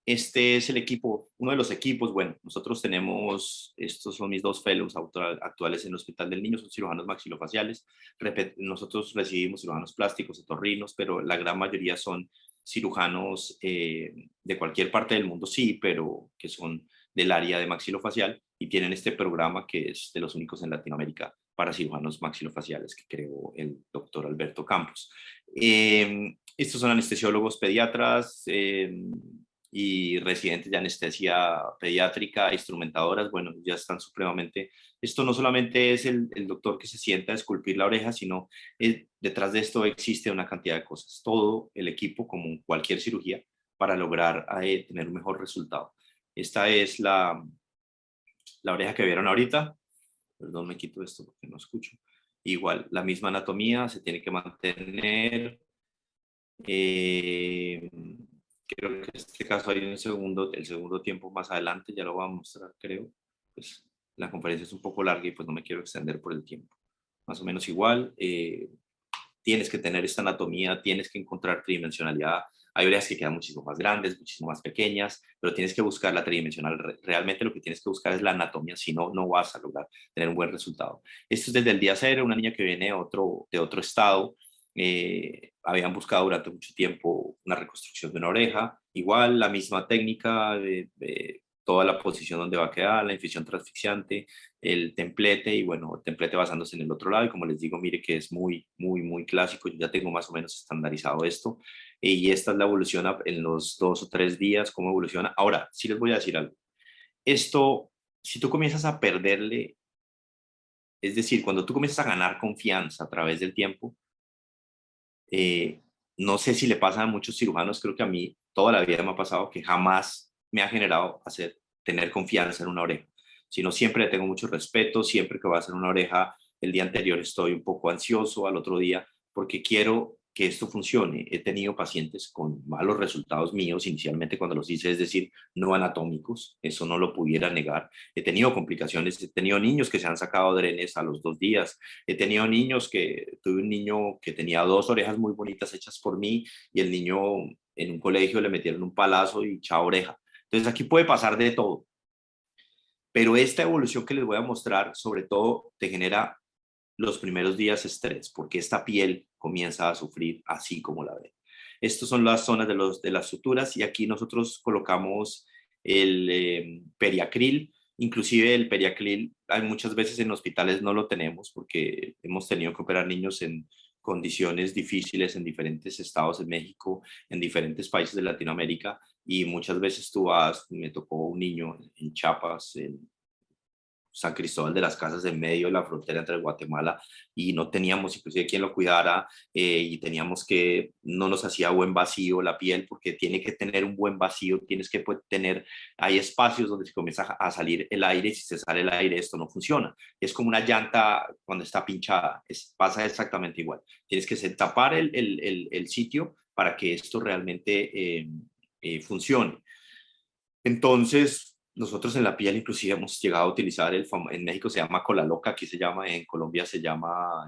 Este es el equipo, uno de los equipos. Bueno, nosotros tenemos, estos son mis dos fellows actuales en el Hospital del Niño, son cirujanos maxilofaciales. Nosotros recibimos cirujanos plásticos, otorrinos, pero la gran mayoría son cirujanos de cualquier parte del mundo, sí, pero que son del área de maxilofacial y tienen este programa que es de los únicos en Latinoamérica para cirujanos maxilofaciales que creó el doctor Alberto Campos. Estos son anestesiólogos pediatras, y residentes de anestesia pediátrica, instrumentadoras. Bueno, ya están supremamente. Esto no solamente es el doctor que se sienta a esculpir la oreja, sino detrás de esto existe una cantidad de cosas. Todo el equipo, como cualquier cirugía, para lograr tener un mejor resultado. Esta es la oreja que vieron ahorita. Perdón, me quito esto porque no escucho. Igual, la misma anatomía se tiene que mantener. Eh, Creo que en este caso hay el segundo tiempo más adelante, ya lo voy a mostrar, creo. Pues la conferencia es un poco larga y pues no me quiero extender por el tiempo. Más o menos igual, tienes que tener esta anatomía, tienes que encontrar tridimensionalidad. Hay orejas que quedan muchísimo más grandes, muchísimo más pequeñas, pero tienes que buscar la tridimensional. Realmente lo que tienes que buscar es la anatomía, si no, no vas a lograr tener un buen resultado. Esto es desde el día cero, una niña que viene de otro estado. Habían buscado durante mucho tiempo una reconstrucción de una oreja, igual la misma técnica de toda la posición donde va a quedar, la infusión transfixiante, el templete y bueno, el templete basándose en el otro lado y como les digo, mire que es muy, muy, muy clásico. Yo ya tengo más o menos estandarizado esto y esta es la evolución en los 2 o 3 días, cómo evoluciona. Ahora, sí les voy a decir algo. Esto, si tú comienzas a perderle, es decir, cuando tú comienzas a ganar confianza a través del tiempo, eh, no sé si le pasa a muchos cirujanos, creo que a mí toda la vida me ha pasado que jamás me ha generado tener confianza en una oreja, sino siempre le tengo mucho respeto. Siempre que voy a hacer una oreja, el día anterior estoy un poco ansioso, al otro día, porque quiero que esto funcione. He tenido pacientes con malos resultados míos inicialmente cuando los hice, es decir, no anatómicos, eso no lo pudiera negar. He tenido complicaciones, he tenido niños que se han sacado drenes a los 2 días. He tenido niños tuve un niño que tenía 2 orejas muy bonitas hechas por mí y el niño en un colegio le metieron un palazo y chao oreja. Entonces aquí puede pasar de todo, pero esta evolución que les voy a mostrar sobre todo te genera los primeros días estrés, porque esta piel comienza a sufrir así como la ven. Estas son las zonas de las suturas y aquí nosotros colocamos el periacril. Inclusive el periacril hay muchas veces en hospitales no lo tenemos porque hemos tenido que operar niños en condiciones difíciles en diferentes estados de México, en diferentes países de Latinoamérica y muchas veces tú vas, me tocó un niño en Chiapas, San Cristóbal de las Casas en medio de la frontera entre Guatemala y no teníamos inclusive quien lo cuidara y teníamos que, no nos hacía buen vacío la piel porque tiene que tener un buen vacío, tienes que tener, hay espacios donde se comienza a salir el aire y si se sale el aire esto no funciona. Es como una llanta cuando está pinchada, pasa exactamente igual. Tienes que tapar el sitio para que esto realmente funcione. Entonces, nosotros en la piel inclusive hemos llegado a utilizar en México se llama cola loca, aquí se llama, en Colombia se llama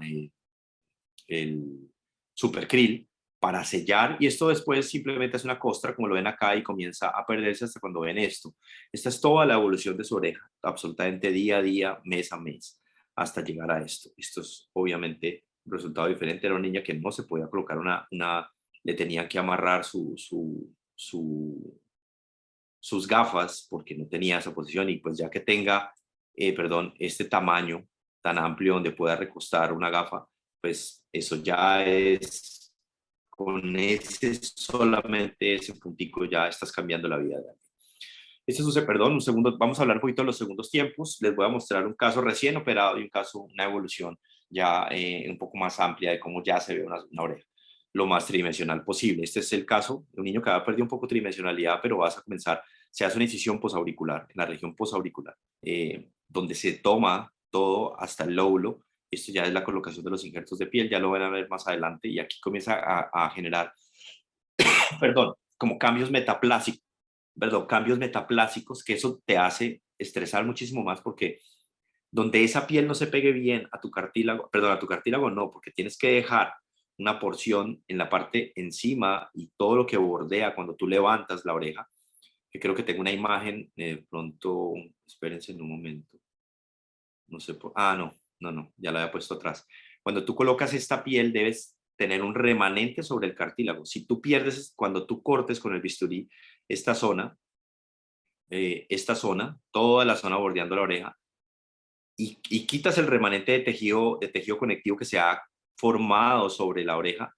el supercril para sellar y esto después simplemente es una costra como lo ven acá y comienza a perderse hasta cuando ven esto. Esta es toda la evolución de su oreja, absolutamente día a día, mes a mes, hasta llegar a esto. Esto es obviamente un resultado diferente. Era una niña que no se podía colocar le tenían que amarrar sus gafas porque no tenía esa posición y pues ya que tenga, perdón, este tamaño tan amplio donde pueda recostar una gafa, pues eso ya es, con ese solamente ese puntico ya estás cambiando la vida de alguien. Este es un, perdón, un segundo, vamos a hablar un poquito de los segundos tiempos, les voy a mostrar un caso recién operado y un caso, una evolución ya un poco más amplia de cómo ya se ve una oreja lo más tridimensional posible. Este es el caso de un niño que ha perdido un poco de tridimensionalidad, pero vas a comenzar, se hace una incisión posauricular, en la región posauricular, donde se toma todo hasta el lóbulo. Esto ya es la colocación de los injertos de piel, ya lo van a ver más adelante, y aquí comienza a generar, perdón, como cambios metaplásicos, que eso te hace estresar muchísimo más porque donde esa piel no se pegue bien a tu cartílago, perdón, a tu cartílago no, porque tienes que dejar una porción en la parte encima y todo lo que bordea cuando tú levantas la oreja, que creo que tengo una imagen, pronto, espérense en un momento, no sé, no, ya la había puesto atrás. Cuando tú colocas esta piel debes tener un remanente sobre el cartílago. Si tú pierdes, cuando tú cortes con el bisturí esta zona, toda la zona bordeando la oreja, y quitas el remanente de tejido conectivo que se ha formado sobre la oreja,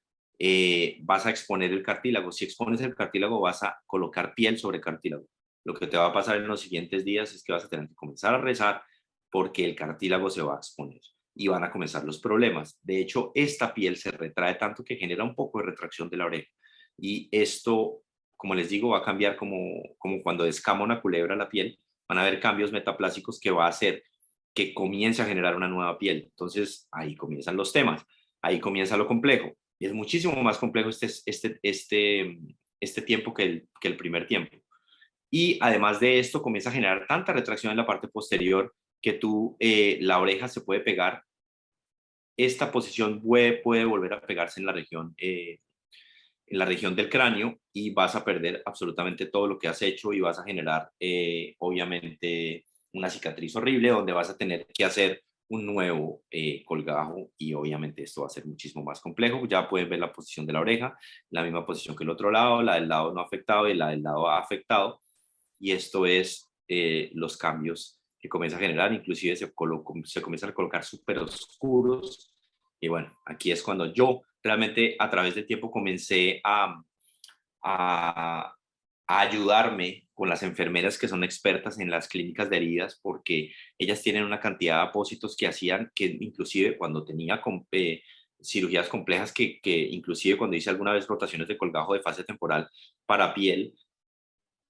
vas a exponer el cartílago. Si expones el cartílago, vas a colocar piel sobre cartílago. Lo que te va a pasar en los siguientes días es que vas a tener que comenzar a rezar porque el cartílago se va a exponer y van a comenzar los problemas. De hecho, esta piel se retrae tanto que genera un poco de retracción de la oreja. Y esto, como les digo, va a cambiar como cuando descama una culebra la piel. Van a haber cambios metaplásicos que va a hacer que comience a generar una nueva piel. Entonces, ahí comienzan los temas, ahí comienza lo complejo. Y es muchísimo más complejo este tiempo que el primer tiempo. Y además de esto, comienza a generar tanta retracción en la parte posterior que la oreja se puede pegar. Esta posición puede volver a pegarse en la región del cráneo y vas a perder absolutamente todo lo que has hecho y vas a generar, obviamente, una cicatriz horrible donde vas a tener que hacer un nuevo colgajo y obviamente esto va a ser muchísimo más complejo. Ya pueden ver la posición de la oreja, la misma posición que el otro lado, la del lado no afectado y la del lado afectado. Y esto es los cambios que comienza a generar, inclusive se comienzan a colocar súper oscuros. Y bueno, aquí es cuando yo realmente a través del tiempo comencé a ayudarme con las enfermeras que son expertas en las clínicas de heridas, porque ellas tienen una cantidad de apósitos que hacían que inclusive cuando tenía cirugías complejas, que inclusive cuando hice alguna vez rotaciones de colgajo de fase temporal para piel,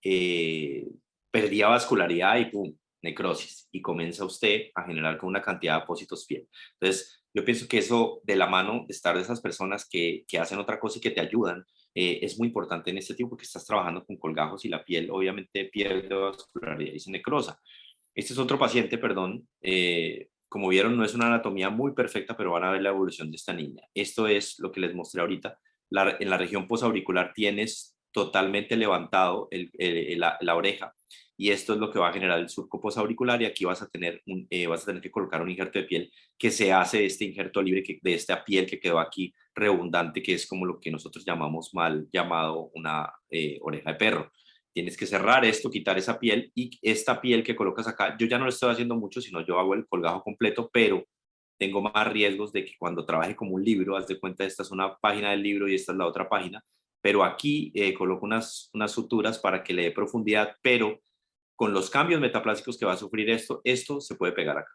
eh, perdía vascularidad y pum, necrosis. Y comienza usted a generar con una cantidad de apósitos piel. Entonces, yo pienso que eso de la mano de estar de esas personas que hacen otra cosa y que te ayudan, es muy importante en este tiempo porque estás trabajando con colgajos y la piel obviamente pierde vascularidad y se necrosa. Este es otro paciente, perdón, como vieron no es una anatomía muy perfecta, pero van a ver la evolución de esta niña. Esto es lo que les mostré ahorita. En la región posauricular tienes totalmente levantado la oreja y esto es lo que va a generar el surco posauricular y aquí vas a tener que colocar un injerto de piel que se hace de este injerto libre, de esta piel que quedó aquí redundante, que es como lo que nosotros llamamos mal llamado una oreja de perro. Tienes que cerrar esto, quitar esa piel y esta piel que colocas acá, yo ya no lo estoy haciendo mucho, sino yo hago el colgajo completo, pero tengo más riesgos de que cuando trabaje como un libro, haz de cuenta, esta es una página del libro y esta es la otra página, pero aquí coloco unas suturas para que le dé profundidad, pero con los cambios metaplásicos que va a sufrir esto se puede pegar acá.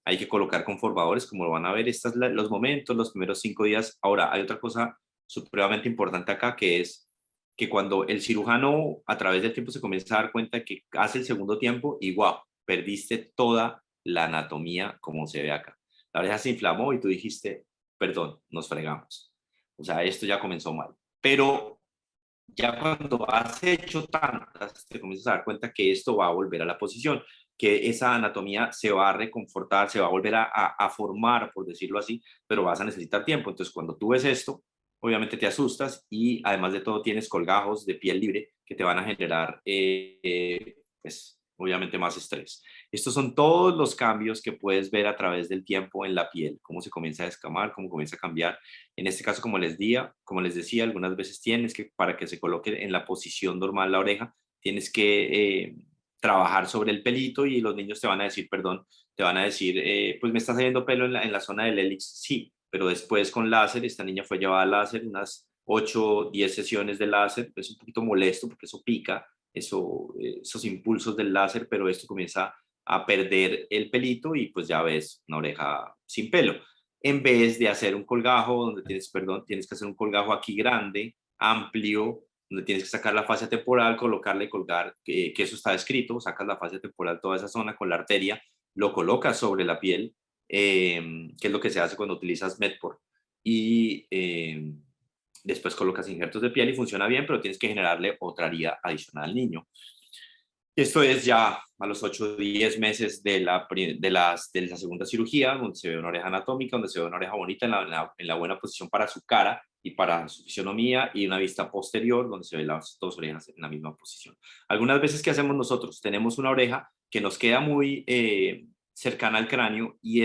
Hay que colocar conformadores, como lo van a ver, estos son los momentos, los primeros 5 días. Ahora, hay otra cosa supremamente importante acá, que es que cuando el cirujano a través del tiempo se comienza a dar cuenta que hace el segundo tiempo y wow, perdiste toda la anatomía como se ve acá. La oreja se inflamó y tú dijiste, perdón, nos fregamos. O sea, esto ya comenzó mal. Pero ya cuando has hecho tantas, te comienzas a dar cuenta que esto va a volver a la posición, que esa anatomía se va a reconfortar, se va a volver a formar, por decirlo así, pero vas a necesitar tiempo. Entonces, cuando tú ves esto, obviamente te asustas y además de todo tienes colgajos de piel libre que te van a generar, pues, obviamente más estrés. Estos son todos los cambios que puedes ver a través del tiempo en la piel, cómo se comienza a descamar, cómo comienza a cambiar. En este caso, como les decía, algunas veces tienes que, para que se coloque en la posición normal la oreja, tienes que trabajar sobre el pelito y los niños te van a decir, perdón, te van a decir, pues me está saliendo pelo en la zona del hélix, sí, pero después con láser, esta niña fue llevada a láser, unas 8 10 sesiones de láser, es un poquito molesto porque eso pica, esos impulsos del láser, pero esto comienza a perder el pelito y pues ya ves una oreja sin pelo. En vez de hacer un colgajo, donde tienes, perdón, tienes que hacer un colgajo aquí grande, amplio, donde tienes que sacar la fascia temporal, colocarle y colgar, que eso está escrito, sacas la fascia temporal, toda esa zona con la arteria, lo colocas sobre la piel, que es lo que se hace cuando utilizas Medport. Y después colocas injertos de piel y funciona bien, pero tienes que generarle otra herida adicional al niño. Esto es ya a los 8 o 10 meses de la segunda cirugía, donde se ve una oreja anatómica, donde se ve una oreja bonita en la buena posición para su cara y para su fisionomía, y una vista posterior donde se ven las dos orejas en la misma posición. Algunas veces, ¿qué hacemos nosotros? Tenemos una oreja que nos queda muy cercana al cráneo y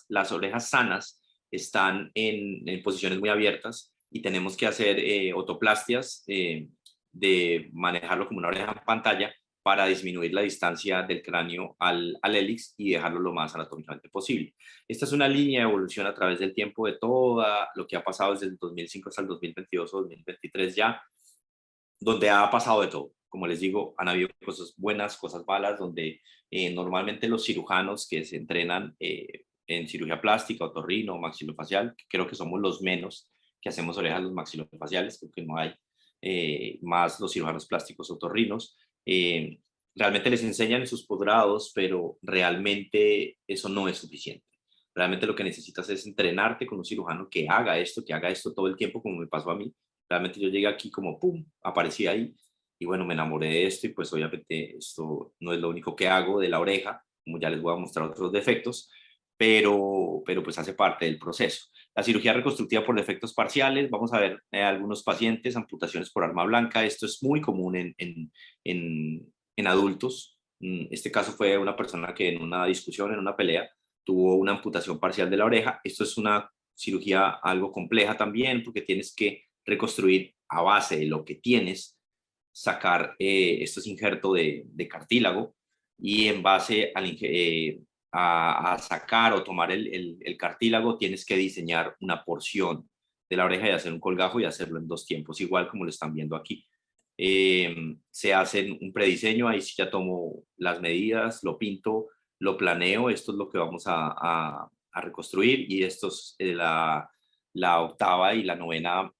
las orejas sanas están en posiciones muy abiertas y tenemos que hacer otoplastias de manejarlo como una oreja en pantalla para disminuir la distancia del cráneo al hélix y dejarlo lo más anatómicamente posible. Esta es una línea de evolución a través del tiempo de todo lo que ha pasado desde el 2005 hasta el 2022 o 2023 ya, donde ha pasado de todo. Como les digo, han habido cosas buenas, cosas malas, donde normalmente los cirujanos que se entrenan en cirugía plástica, otorrino, maxilofacial, que creo que somos los menos que hacemos orejas los maxilofaciales, porque no hay más los cirujanos plásticos otorrinos. Eh, Realmente les enseñan en sus posgrados, pero realmente eso no es suficiente. Realmente lo que necesitas es entrenarte con un cirujano que haga esto todo el tiempo, como me pasó a mí. Realmente yo llegué aquí como, ¡pum!, aparecí ahí y bueno, me enamoré de esto y pues obviamente esto no es lo único que hago de la oreja, como ya les voy a mostrar otros defectos, pero pues hace parte del proceso. La cirugía reconstructiva por defectos parciales, vamos a ver algunos pacientes, amputaciones por arma blanca, esto es muy común en adultos. Este caso fue una persona que en una discusión, en una pelea, tuvo una amputación parcial de la oreja. Esto es una cirugía algo compleja también porque tienes que reconstruir a base de lo que tienes, sacar estos injertos de cartílago y en base a sacar o tomar el cartílago tienes que diseñar una porción de la oreja y hacer un colgajo y hacerlo en 2 tiempos, igual como lo están viendo aquí. Se hace un prediseño, ahí sí ya tomo las medidas, lo pinto, lo planeo, esto es lo que vamos a reconstruir y esto es la octava y la novena,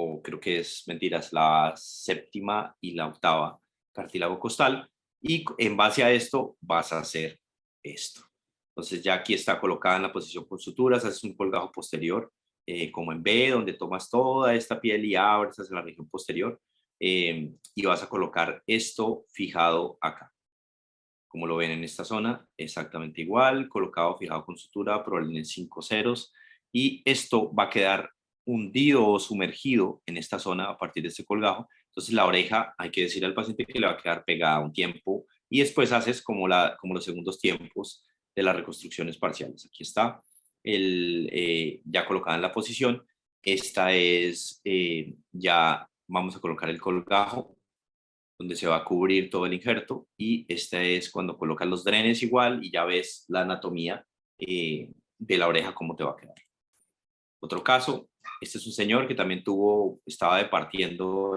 o creo que es mentiras, la séptima y la octava cartílago costal, y en base a esto vas a hacer esto. Entonces ya aquí está colocada en la posición con suturas, haces un colgajo posterior, como en B, donde tomas toda esta piel y abres hacia la región posterior, y vas a colocar esto fijado acá. Como lo ven en esta zona, exactamente igual, colocado, fijado con sutura, probablemente en 5 ceros, y esto va a quedar hundido o sumergido en esta zona a partir de este colgajo. Entonces la oreja, hay que decir al paciente que le va a quedar pegada un tiempo y después haces como los segundos tiempos de las reconstrucciones parciales. Aquí está ya colocada en la posición. Esta es, ya vamos a colocar el colgajo donde se va a cubrir todo el injerto, y este es cuando colocas los drenes igual y ya ves la anatomía de la oreja, cómo te va a quedar. Otro caso, este es un señor que también estaba departiendo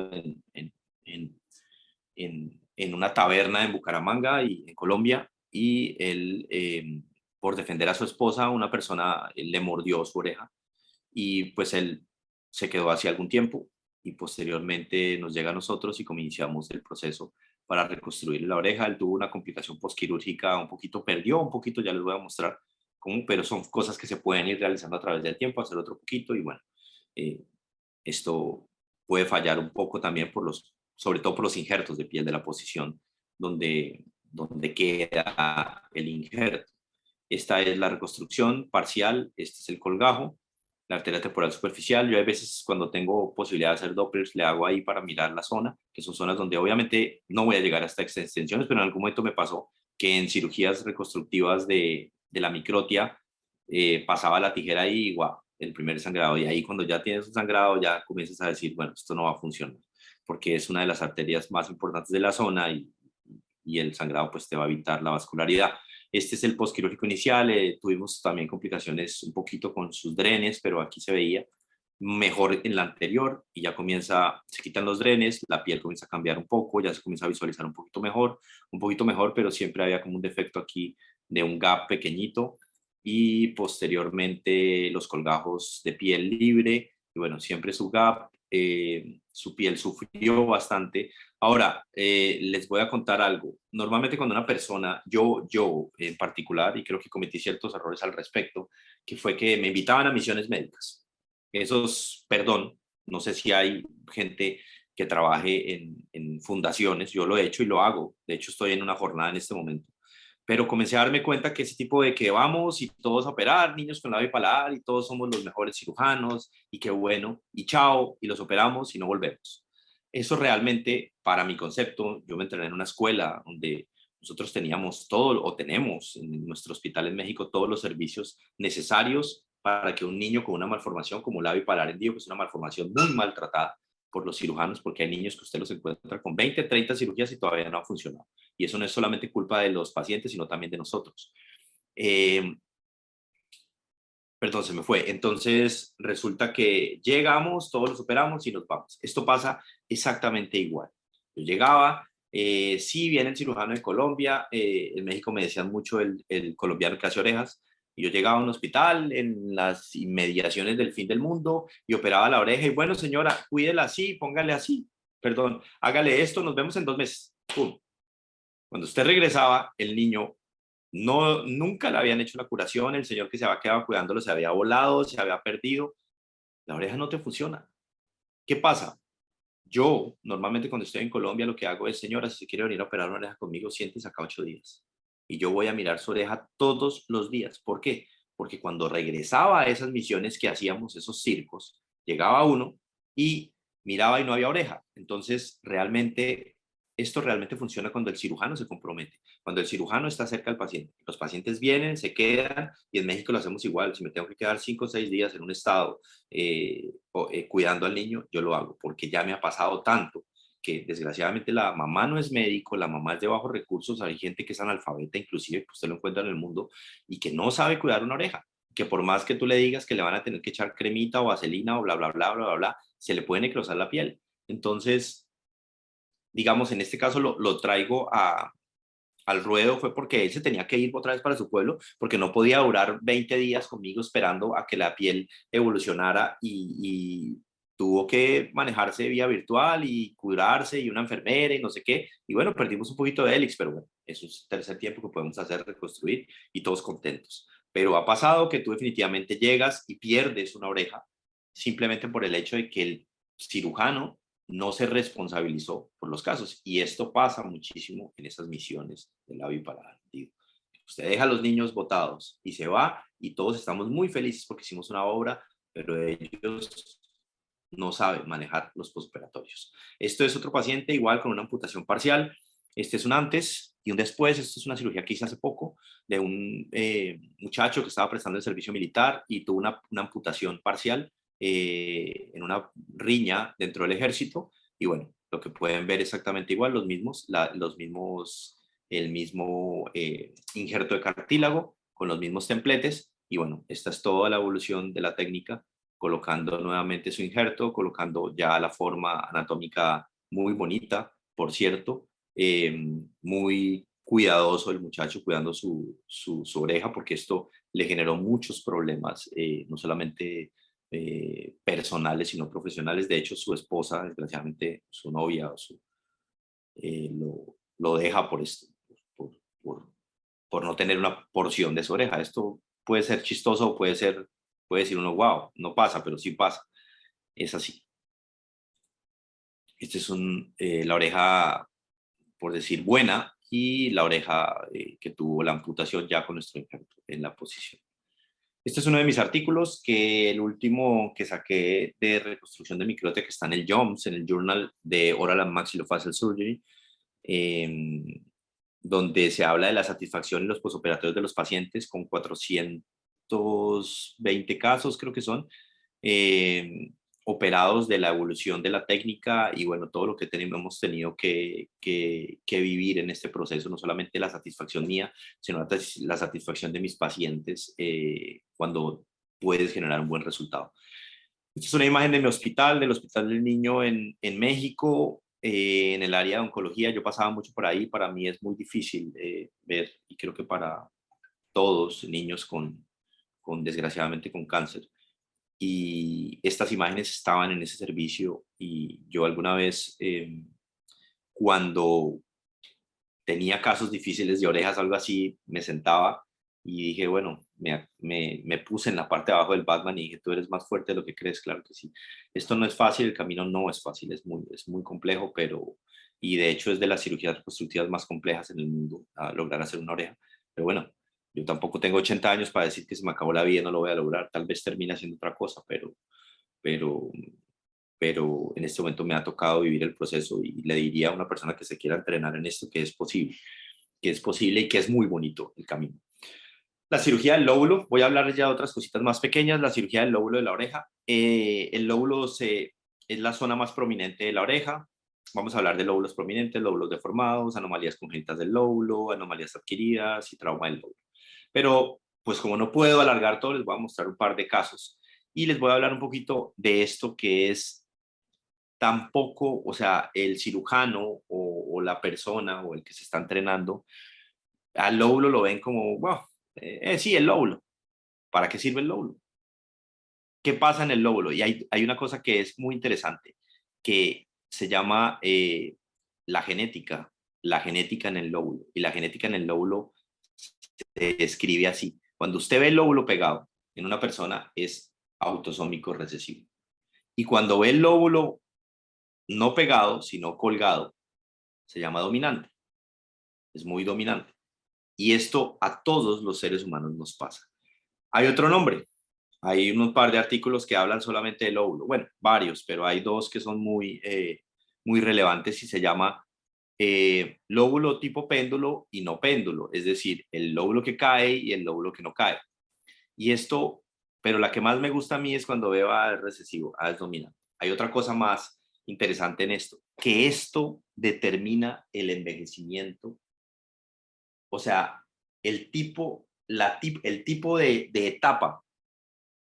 en en una taberna en Bucaramanga, y, en Colombia, y él, por defender a su esposa, una persona le mordió su oreja y pues él se quedó así algún tiempo y posteriormente nos llega a nosotros y iniciamos el proceso para reconstruir la oreja. Él tuvo una complicación postquirúrgica, un poquito perdió, un poquito, ya les voy a mostrar cómo, pero son cosas que se pueden ir realizando a través del tiempo, hacer otro poquito y bueno, eh, esto puede fallar un poco también por los, sobre todo por los injertos de piel de la posición donde queda el injerto. Esta es la reconstrucción parcial, este es el colgajo, la arteria temporal superficial. Yo a veces cuando tengo posibilidad de hacer Dopplers le hago ahí para mirar la zona, que son zonas donde obviamente no voy a llegar hasta extensiones, pero en algún momento me pasó que en cirugías reconstructivas de la microtia pasaba la tijera ahí y guau, el primer sangrado. Y ahí cuando ya tienes un sangrado ya comienzas a decir, bueno, esto no va a funcionar, porque es una de las arterias más importantes de la zona y el sangrado pues te va a evitar la vascularidad. Este es el postquirúrgico inicial, tuvimos también complicaciones un poquito con sus drenes, pero aquí se veía mejor en la anterior y ya comienza, se quitan los drenes, la piel comienza a cambiar un poco, ya se comienza a visualizar un poquito mejor, pero siempre había como un defecto aquí de un gap pequeñito y posteriormente los colgajos de piel libre y bueno, siempre su gap, su piel sufrió bastante. Ahora, les voy a contar algo. Normalmente cuando una persona, yo en particular, y creo que cometí ciertos errores al respecto, que fue que me invitaban a misiones médicas. Esos, perdón, no sé si hay gente que trabaje en fundaciones, yo lo he hecho y lo hago. De hecho, estoy en una jornada en este momento. Pero comencé a darme cuenta que ese tipo de que vamos y todos a operar, niños con labio y paladar, y todos somos los mejores cirujanos, y qué bueno, y chao, y los operamos y no volvemos. Eso realmente, para mi concepto, yo me entrené en una escuela donde nosotros teníamos todo, o tenemos en nuestro hospital en México, todos los servicios necesarios para que un niño con una malformación como labio y paladar hendido, que es una malformación muy maltratada por los cirujanos, porque hay niños que usted los encuentra con 20, 30 cirugías y todavía no ha funcionado. Y eso no es solamente culpa de los pacientes, sino también de nosotros. Eh, Perdón, se me fue. Entonces, resulta que llegamos, todos los operamos y nos vamos. Esto pasa exactamente igual. Yo llegaba, sí, viene el cirujano de Colombia, en México me decían mucho el colombiano que hace orejas, y yo llegaba a un hospital en las inmediaciones del fin del mundo y operaba la oreja, y bueno, señora, cuídela así, póngale así, perdón, hágale esto, nos vemos en 2 meses. ¡Pum! Cuando usted regresaba, el niño no, nunca le habían hecho la curación, el señor que se había quedado cuidándolo se había volado, se había perdido, la oreja no te funciona. ¿Qué pasa? Yo, normalmente cuando estoy en Colombia, lo que hago es, señora, si se quiere venir a operar una oreja conmigo, siéntese acá 8 días. Y yo voy a mirar su oreja todos los días. ¿Por qué? Porque cuando regresaba a esas misiones que hacíamos, esos circos, llegaba uno y miraba y no había oreja. Entonces, realmente, esto realmente funciona cuando el cirujano se compromete, cuando el cirujano está cerca del paciente. Los pacientes vienen, se quedan, y en México lo hacemos igual. Si me tengo que quedar 5 o 6 días en un estado cuidando al niño, yo lo hago, porque ya me ha pasado tanto que desgraciadamente la mamá no es médico, la mamá es de bajos recursos, hay gente que es analfabeta inclusive, que usted lo encuentra en el mundo, y que no sabe cuidar una oreja, que por más que tú le digas que le van a tener que echar cremita o vaselina o bla, bla, bla, bla, bla, bla, se le puede necrosar la piel. Entonces, digamos, en este caso lo traigo al ruedo fue porque él se tenía que ir otra vez para su pueblo, porque no podía durar 20 días conmigo esperando a que la piel evolucionara y tuvo que manejarse vía virtual y curarse y una enfermera y no sé qué. Y bueno, perdimos un poquito de Helix, pero bueno, eso es el tercer tiempo que podemos hacer, reconstruir y todos contentos. Pero ha pasado que tú definitivamente llegas y pierdes una oreja simplemente por el hecho de que el cirujano no se responsabilizó por los casos. Y esto pasa muchísimo en esas misiones de labio y paladar. Usted deja a los niños botados y se va y todos estamos muy felices porque hicimos una obra, pero ellos no saben manejar los postoperatorios. Esto es otro paciente igual con una amputación parcial. Este es un antes y un después. Esto es una cirugía que hice hace poco de un muchacho que estaba prestando el servicio militar y tuvo una amputación parcial en una riña dentro del ejército. Y bueno, lo que pueden ver exactamente igual, el mismo injerto de cartílago con los mismos templetes. Y bueno, esta es toda la evolución de la técnica, colocando nuevamente su injerto, colocando ya la forma anatómica muy bonita, por cierto, muy cuidadoso el muchacho, cuidando su oreja, porque esto le generó muchos problemas, no solamente personales, sino profesionales. De hecho, su esposa, desgraciadamente, su novia, lo deja por esto, por, por, por no tener una porción de su oreja. Esto puede ser chistoso, puede decir uno, wow, no pasa, pero sí pasa. Es así. Esta es la oreja, por decir, buena, y la oreja que tuvo la amputación ya con nuestro injerto en la posición. Este es uno de mis artículos, que el último que saqué de reconstrucción de microtia, que está en el JOMS, en el Journal de Oral and Maxillofacial Surgery, eh, donde se habla de la satisfacción en los posoperatorios de los pacientes con 420 casos, creo que son, eh, operados, de la evolución de la técnica y bueno, todo lo que hemos tenido que vivir en este proceso, no solamente la satisfacción mía, sino la satisfacción de mis pacientes cuando puedes generar un buen resultado. Esta es una imagen de mi hospital, del Hospital del Niño en México, en el área de oncología. Yo pasaba mucho por ahí, para mí es muy difícil ver, y creo que para todos, niños desgraciadamente con cáncer. Y estas imágenes estaban en ese servicio, y yo alguna vez, cuando tenía casos difíciles de orejas, algo así, me sentaba y dije, bueno, me puse en la parte de abajo del Batman y dije, tú eres más fuerte de lo que crees, claro que sí. Esto no es fácil, el camino no es fácil, es muy complejo, y de hecho es de las cirugías reconstructivas más complejas en el mundo, a lograr hacer una oreja. Pero bueno, yo tampoco tengo 80 años para decir que se me acabó la vida y no lo voy a lograr, tal vez termine haciendo otra cosa, pero en este momento me ha tocado vivir el proceso, y le diría a una persona que se quiera entrenar en esto que es posible y que es muy bonito el camino. La cirugía del lóbulo, voy a hablar ya de otras cositas más pequeñas. La cirugía del lóbulo de la oreja. El lóbulo es la zona más prominente de la oreja. Vamos a hablar de lóbulos prominentes, lóbulos deformados, anomalías congénitas del lóbulo, anomalías adquiridas y trauma del lóbulo. Pero, pues como no puedo alargar todo, les voy a mostrar un par de casos y les voy a hablar un poquito de esto, que es tampoco, o sea, el cirujano o la persona o el que se está entrenando al lóbulo lo ven como, wow, sí, el lóbulo. ¿Para qué sirve el lóbulo? ¿Qué pasa en el lóbulo? Y hay una cosa que es muy interesante, que se llama la genética en el lóbulo. Y la genética en el lóbulo se describe así. Cuando usted ve el lóbulo pegado en una persona, es autosómico recesivo. Y cuando ve el lóbulo no pegado, sino colgado, se llama dominante. Es muy dominante. Y esto a todos los seres humanos nos pasa. Hay otro nombre. Hay unos par de artículos que hablan solamente del lóbulo. Bueno, varios, pero hay dos que son muy relevantes, y se llama lóbulo tipo péndulo y no péndulo. Es decir, el lóbulo que cae y el lóbulo que no cae. Y esto, pero la que más me gusta a mí es cuando veo al recesivo, al dominante. Hay otra cosa más interesante en esto, que esto determina el envejecimiento, o sea, el tipo de etapa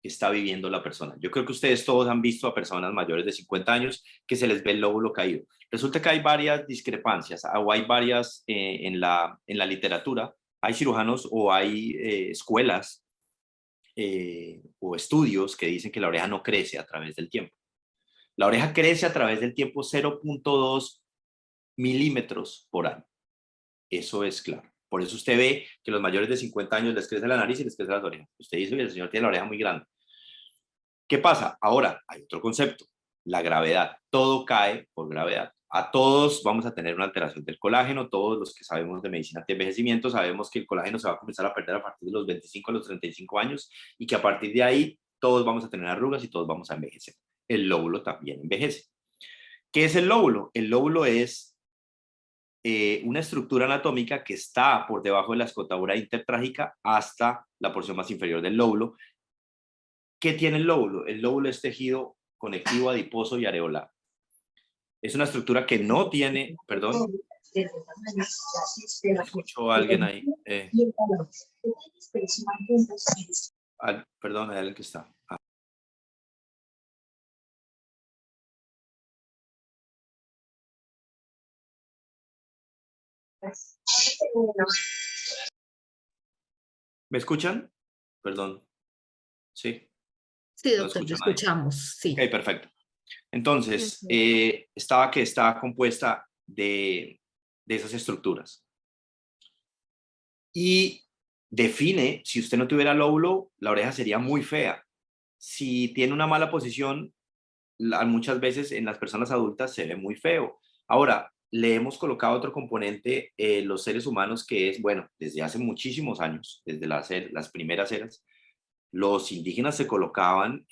que está viviendo la persona. Yo creo que ustedes todos han visto a personas mayores de 50 años que se les ve el lóbulo caído. Resulta que hay varias discrepancias, o hay varias en la literatura. Hay cirujanos o hay escuelas o estudios que dicen que la oreja no crece a través del tiempo. La oreja crece a través del tiempo 0.2 milímetros por año. Eso es claro. Por eso usted ve que los mayores de 50 años les crece la nariz y les crece las orejas. Usted dice, el señor tiene la oreja muy grande. ¿Qué pasa? Ahora hay otro concepto, la gravedad. Todo cae por gravedad. A todos vamos a tener una alteración del colágeno. Todos los que sabemos de medicina de envejecimiento sabemos que el colágeno se va a comenzar a perder a partir de los 25 a los 35 años, y que a partir de ahí todos vamos a tener arrugas y todos vamos a envejecer. El lóbulo también envejece. ¿Qué es el lóbulo? El lóbulo es una estructura anatómica que está por debajo de la escotadura intertrágica hasta la porción más inferior del lóbulo. ¿Qué tiene el lóbulo? El lóbulo es tejido conectivo, adiposo y areolar. Es una estructura que no tiene, perdón, escucho a alguien ahí. Perdón, hay alguien que está. ¿Me escuchan? Perdón. Sí, Sí, no doctor, lo escucho a nadie. escuchamos, Ok, sí. perfecto. Entonces, Ujú. estaba compuesta de esas estructuras. Y define, si usted no tuviera lóbulo, la oreja sería muy fea. Si tiene una mala posición, muchas veces en las personas adultas se ve muy feo. Ahora, le hemos colocado otro componente, los seres humanos, que es, bueno, desde hace muchísimos años, desde las primeras eras, los indígenas se colocaban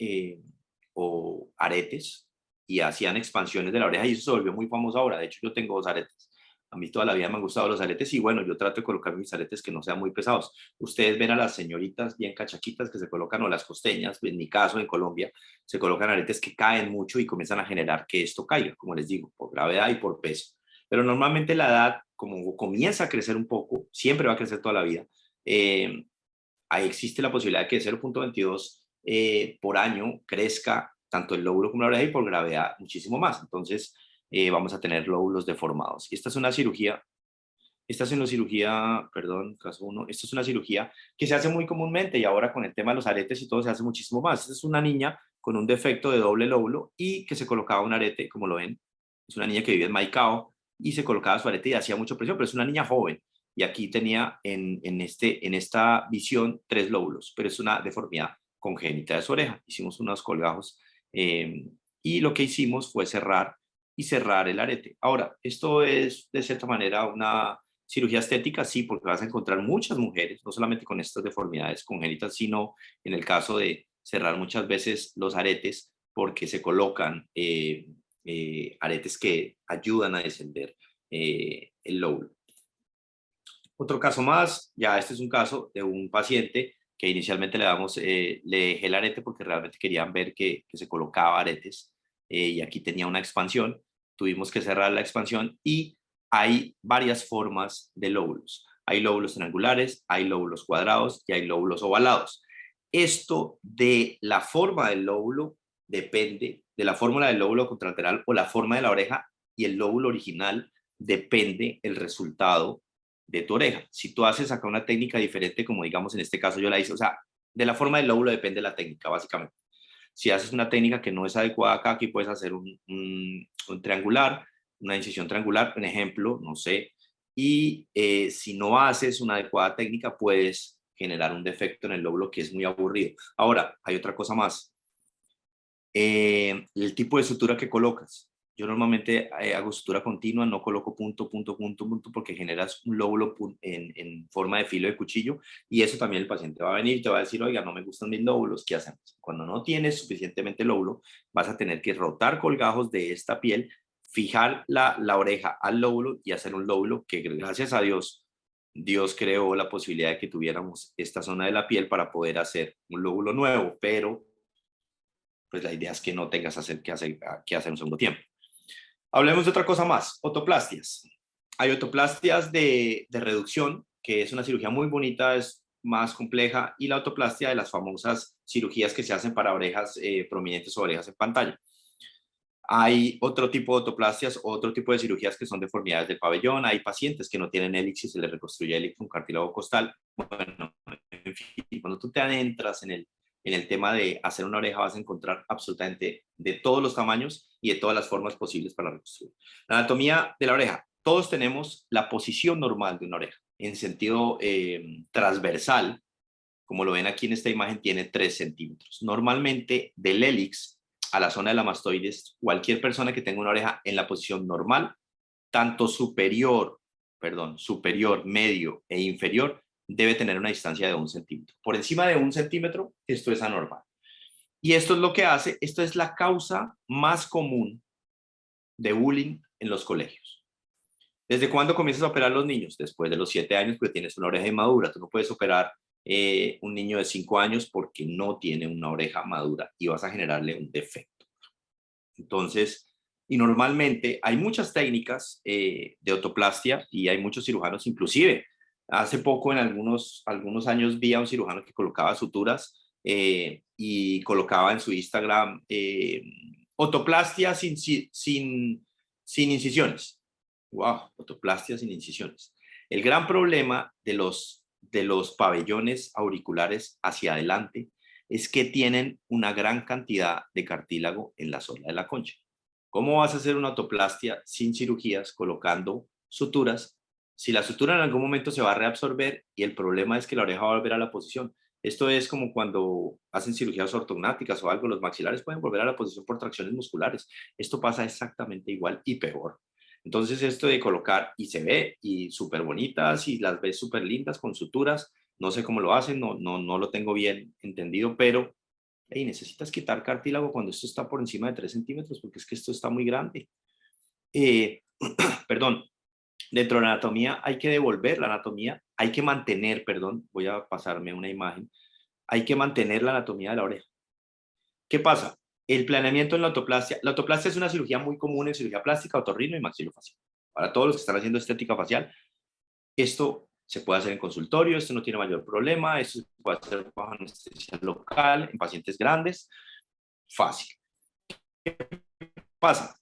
o aretes y hacían expansiones de la oreja y eso se volvió muy famoso ahora. De hecho, yo tengo 2 aretes. A mí toda la vida me han gustado los aretes y bueno, yo trato de colocar mis aretes que no sean muy pesados. Ustedes ven a las señoritas bien cachaquitas que se colocan o las costeñas, en mi caso en Colombia, se colocan aretes que caen mucho y comienzan a generar que esto caiga, como les digo, por gravedad y por peso. Pero normalmente la edad, como comienza a crecer un poco, siempre va a crecer toda la vida, ahí existe la posibilidad de que 0,22 por año crezca tanto el lóbulo como la oreja y por gravedad muchísimo más. Entonces vamos a tener lóbulos deformados. Y esta es una cirugía, perdón, caso 1, esta es una cirugía que se hace muy comúnmente y ahora con el tema de los aretes y todo se hace muchísimo más. Esta es una niña con un defecto de doble lóbulo y que se colocaba un arete, como lo ven. Es una niña que vive en Maicao y se colocaba su arete y hacía mucha presión, pero es una niña joven y aquí tenía en esta visión 3 lóbulos, pero es una deformidad congénita de su oreja. Hicimos unos colgajos y lo que hicimos fue cerrar el arete. Ahora, esto es de cierta manera una cirugía estética, sí, porque vas a encontrar muchas mujeres, no solamente con estas deformidades congénitas, sino en el caso de cerrar muchas veces los aretes porque se colocan aretes que ayudan a descender el lóbulo. Otro caso más, ya este es un caso de un paciente que inicialmente le dejé el arete porque realmente querían ver que se colocaba aretes y aquí tenía una expansión. Tuvimos que cerrar la expansión y hay varias formas de lóbulos. Hay lóbulos triangulares, hay lóbulos cuadrados y hay lóbulos ovalados. Esto de la forma del lóbulo depende de la fórmula del lóbulo contralateral o la forma de la oreja y el lóbulo original depende el resultado de tu oreja. Si tú haces acá una técnica diferente, como digamos en este caso yo la hice, o sea, de la forma del lóbulo depende la técnica, básicamente. Si haces una técnica que no es adecuada acá, aquí puedes hacer un triangular, una incisión triangular, un ejemplo, no sé, y si no haces una adecuada técnica, puedes generar un defecto en el lóbulo que es muy aburrido. Ahora, hay otra cosa más. El tipo de sutura que colocas. Yo normalmente hago sutura continua, no coloco punto, punto, punto, punto, porque generas un lóbulo en forma de filo de cuchillo y eso también el paciente va a venir y te va a decir, oiga, no me gustan mis lóbulos, ¿qué hacemos? Cuando no tienes suficientemente lóbulo, vas a tener que rotar colgajos de esta piel, fijar la oreja al lóbulo y hacer un lóbulo que gracias a Dios, Dios creó la posibilidad de que tuviéramos esta zona de la piel para poder hacer un lóbulo nuevo, pero pues la idea es que no tengas que hacer un segundo tiempo. Hablemos de otra cosa más, otoplastias. Hay otoplastias de reducción, que es una cirugía muy bonita, es más compleja, y la otoplastia de las famosas cirugías que se hacen para orejas prominentes o orejas en pantalla. Hay otro tipo de otoplastias, otro tipo de cirugías que son deformidades del pabellón. Hay pacientes que no tienen hélix y se les reconstruye hélix con cartílago costal. Bueno, en fin, cuando tú te adentras en el tema de hacer una oreja vas a encontrar absolutamente de todos los tamaños y de todas las formas posibles para reconstruir. La anatomía de la oreja. Todos tenemos la posición normal de una oreja en sentido transversal, como lo ven aquí en esta imagen, tiene 3 centímetros. Normalmente del hélix a la zona de la mastoides, cualquier persona que tenga una oreja en la posición normal, tanto superior, medio e inferior, debe tener una distancia de 1 centímetro. Por encima de 1 centímetro, esto es anormal. Y esto es lo que hace, esto es la causa más común de bullying en los colegios. ¿Desde cuándo comienzas a operar a los niños? Después de los 7 años, porque tienes una oreja inmadura. Tú no puedes operar un niño de 5 años porque no tiene una oreja madura y vas a generarle un defecto. Entonces, y normalmente hay muchas técnicas de otoplastia y hay muchos cirujanos, inclusive hace poco en algunos años vi a un cirujano que colocaba suturas y colocaba en su Instagram otoplastia sin incisiones. Wow, otoplastia sin incisiones. El gran problema de los pabellones auriculares hacia adelante es que tienen una gran cantidad de cartílago en la zona de la concha. ¿Cómo vas a hacer una autoplastia sin cirugías colocando suturas? Si la sutura en algún momento se va a reabsorber y el problema es que la oreja va a volver a la posición. Esto es como cuando hacen cirugías ortognáticas o algo, los maxilares pueden volver a la posición por tracciones musculares. Esto pasa exactamente igual y peor. Entonces esto de colocar, y se ve, y súper bonitas, y las ves súper lindas con suturas, no sé cómo lo hacen, no lo tengo bien entendido, pero hey, necesitas quitar cartílago cuando esto está por encima de 3 centímetros, porque es que esto está muy grande. Perdón, dentro de la anatomía hay que devolver la anatomía, hay que mantener, perdón, voy a pasarme una imagen, hay que mantener la anatomía de la oreja. ¿Qué pasa? El planeamiento en la autoplastia es una cirugía muy común en cirugía plástica, otorrino y maxilofacial. Para todos los que están haciendo estética facial, esto se puede hacer en consultorio, esto no tiene mayor problema, esto se puede hacer bajo anestesia local, en pacientes grandes, fácil. ¿Qué pasa?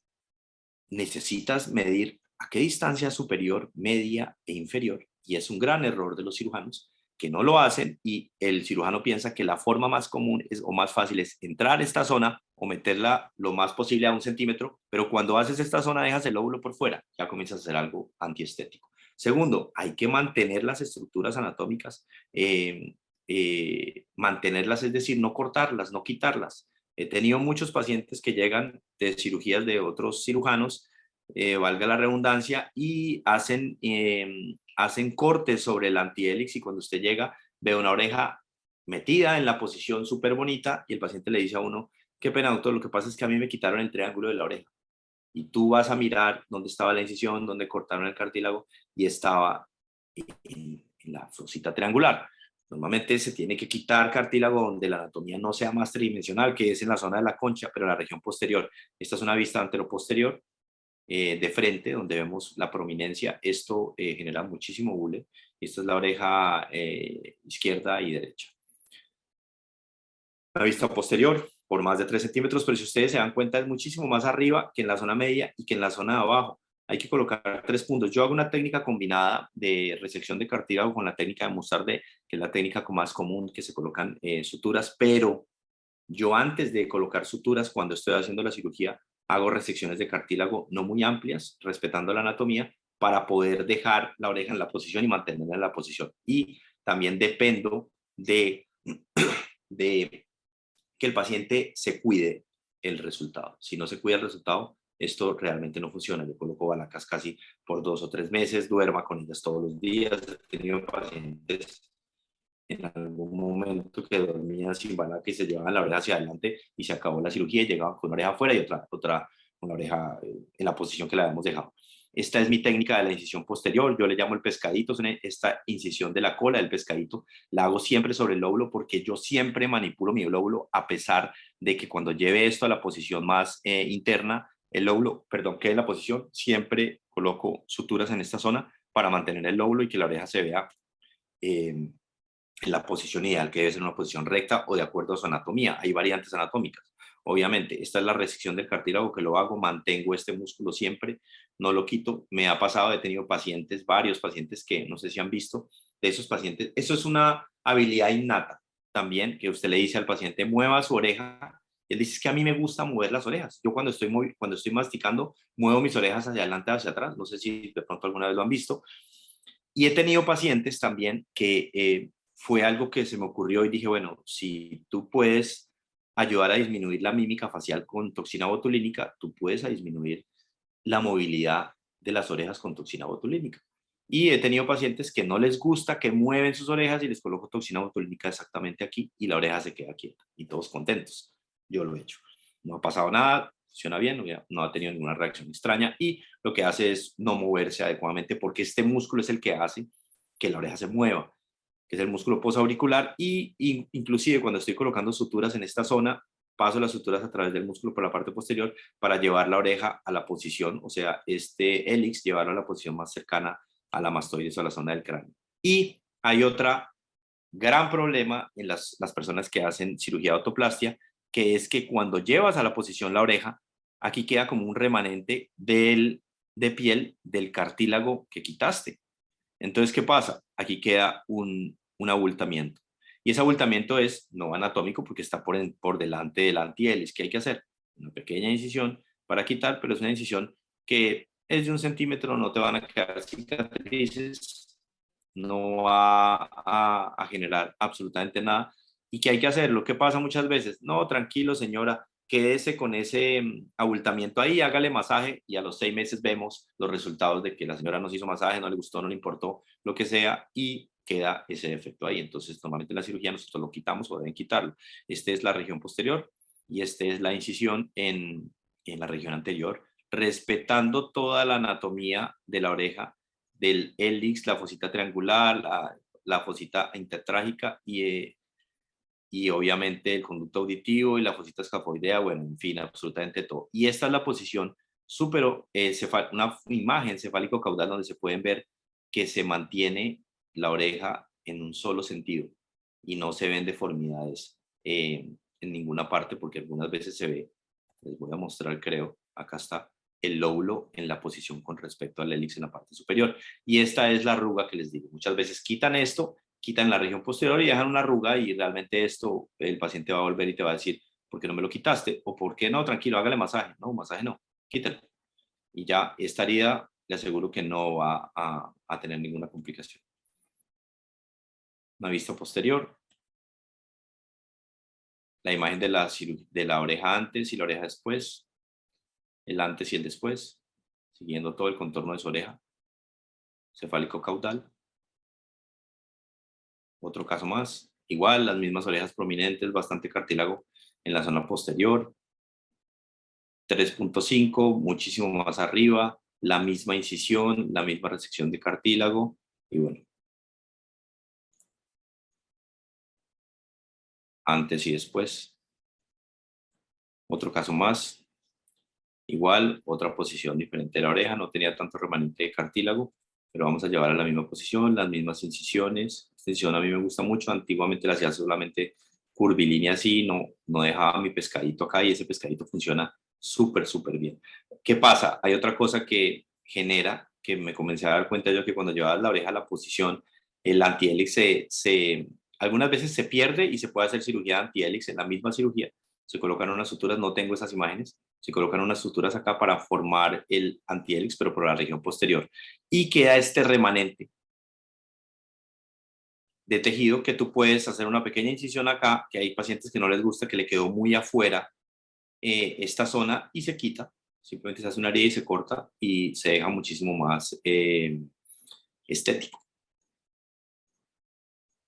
Necesitas medir a qué distancia superior, media e inferior, y es un gran error de los cirujanos que no lo hacen, y el cirujano piensa que la forma más común o más fácil es entrar a esta zona o meterla lo más posible a 1 centímetro, pero cuando haces esta zona dejas el lóbulo por fuera, ya comienzas a hacer algo antiestético. Segundo, hay que mantener las estructuras anatómicas, mantenerlas, es decir, no cortarlas, no quitarlas. He tenido muchos pacientes que llegan de cirugías de otros cirujanos, valga la redundancia, y hacen cortes sobre el antihélix, y cuando usted llega ve una oreja metida en la posición súper bonita y el paciente le dice a uno, qué pena doctor, lo que pasa es que a mí me quitaron el triángulo de la oreja. Y tú vas a mirar dónde estaba la incisión, dónde cortaron el cartílago, y estaba en la fosita triangular. Normalmente se tiene que quitar cartílago donde la anatomía no sea más tridimensional, que es en la zona de la concha, pero en la región posterior. Esta es una vista anteroposterior de frente, donde vemos la prominencia. Esto genera muchísimo bule. Esta es la oreja izquierda y derecha. La vista posterior por más de 3 centímetros, pero si ustedes se dan cuenta es muchísimo más arriba que en la zona media y que en la zona de abajo. Hay que colocar 3 puntos. Yo hago una técnica combinada de resección de cartílago con la técnica de Moussardet, que es la técnica más común, que se colocan suturas, pero yo antes de colocar suturas, cuando estoy haciendo la cirugía, hago resecciones de cartílago no muy amplias, respetando la anatomía, para poder dejar la oreja en la posición y mantenerla en la posición. Y también dependo de que el paciente se cuide el resultado. Si no se cuida el resultado, esto realmente no funciona. Yo coloco balacas casi por 2 o 3 meses, duerma con ellas todos los días. He tenido pacientes en algún momento que dormían sin balaca y se llevaban la oreja hacia adelante y se acabó la cirugía y llegaban con una oreja afuera y otra con la oreja en la posición que la habíamos dejado. Esta es mi técnica de la incisión posterior, yo le llamo el pescadito, esta incisión de la cola del pescadito, la hago siempre sobre el lóbulo porque yo siempre manipulo mi lóbulo, a pesar de que cuando lleve esto a la posición más interna, el lóbulo, perdón, quede en la posición, siempre coloco suturas en esta zona para mantener el lóbulo y que la oreja se vea en la posición ideal, que debe ser una posición recta o de acuerdo a su anatomía. Hay variantes anatómicas. Obviamente, esta es la resección del cartílago que lo hago, mantengo este músculo siempre, no lo quito. Me ha pasado, he tenido pacientes, varios pacientes que no sé si han visto, de esos pacientes, eso es una habilidad innata también, que usted le dice al paciente, mueva su oreja, y él dice, es que a mí me gusta mover las orejas. Yo cuando estoy masticando, muevo mis orejas hacia adelante, hacia atrás, no sé si de pronto alguna vez lo han visto. Y he tenido pacientes también que fue algo que se me ocurrió y dije, bueno, si tú puedes ayudar a disminuir la mímica facial con toxina botulínica, tú puedes a disminuir la movilidad de las orejas con toxina botulínica. Y he tenido pacientes que no les gusta, que mueven sus orejas y les coloco toxina botulínica exactamente aquí y la oreja se queda quieta y todos contentos. Yo lo he hecho. No ha pasado nada, funciona bien, no ha tenido ninguna reacción extraña y lo que hace es no moverse adecuadamente porque este músculo es el que hace que la oreja se mueva, que es el músculo posauricular, y inclusive cuando estoy colocando suturas en esta zona, paso las suturas a través del músculo por la parte posterior para llevar la oreja a la posición, o sea, este hélix, llevarlo a la posición más cercana a la mastoides o a la zona del cráneo. Y hay otra gran problema en las personas que hacen cirugía de autoplastia, que es que cuando llevas a la posición la oreja, aquí queda como un remanente de piel del cartílago que quitaste. Entonces, ¿qué pasa? Aquí queda un abultamiento. Y ese abultamiento es no anatómico porque está por delante del antihélice. ¿Qué hay que hacer? Una pequeña incisión para quitar, pero es una incisión que es de 1 centímetro, no te van a quedar cicatrices, no va a generar absolutamente nada. ¿Y qué hay que hacer? Lo que pasa muchas veces, no, tranquilo señora, quédese con ese abultamiento ahí, hágale masaje y a los 6 meses vemos los resultados de que la señora nos hizo masaje, no le gustó, no le importó, lo que sea, y queda ese defecto ahí. Entonces, normalmente en la cirugía nosotros lo quitamos o deben quitarlo. Esta es la región posterior y esta es la incisión en la región anterior, respetando toda la anatomía de la oreja, del hélix, la fosita triangular, la fosita intertrágica y obviamente el conducto auditivo y la fosita escafoidea, bueno, en fin, absolutamente todo. Y esta es la posición una imagen cefálico-caudal donde se pueden ver que se mantiene la oreja en un solo sentido y no se ven deformidades en ninguna parte porque algunas veces se ve, les voy a mostrar creo, acá está el lóbulo en la posición con respecto al hélix en la parte superior. Y esta es la arruga que les digo. Muchas veces quitan esto, quitan la región posterior y dejan una arruga y realmente esto el paciente va a volver y te va a decir, ¿por qué no me lo quitaste? O ¿por qué no? Tranquilo, hágale masaje. No, masaje no, quítalo. Y ya esta herida le aseguro que no va a tener ninguna complicación. Una vista posterior, la imagen de la oreja antes y la oreja después, el antes y el después, siguiendo todo el contorno de su oreja, cefálico caudal. Otro caso más, igual, las mismas orejas prominentes, bastante cartílago en la zona posterior, 3.5, muchísimo más arriba, la misma incisión, la misma resección de cartílago, y bueno, antes y después. Otro caso más, igual, otra posición diferente de la oreja, no tenía tanto remanente de cartílago, pero vamos a llevar a la misma posición, las mismas incisiones. Esta incisión a mí me gusta mucho, antiguamente la hacía solamente curvilínea así, no dejaba mi pescadito acá y ese pescadito funciona súper, súper bien. ¿Qué pasa? Hay otra cosa que genera, que me comencé a dar cuenta yo, que cuando llevas la oreja a la posición, el antihélice algunas veces se pierde y se puede hacer cirugía de antihélice en la misma cirugía. Se colocan unas suturas, no tengo esas imágenes, se colocan unas suturas acá para formar el antihélice, pero por la región posterior. Y queda este remanente de tejido que tú puedes hacer una pequeña incisión acá, que hay pacientes que no les gusta, que le quedó muy afuera esta zona y se quita. Simplemente se hace una herida y se corta y se deja muchísimo más estético.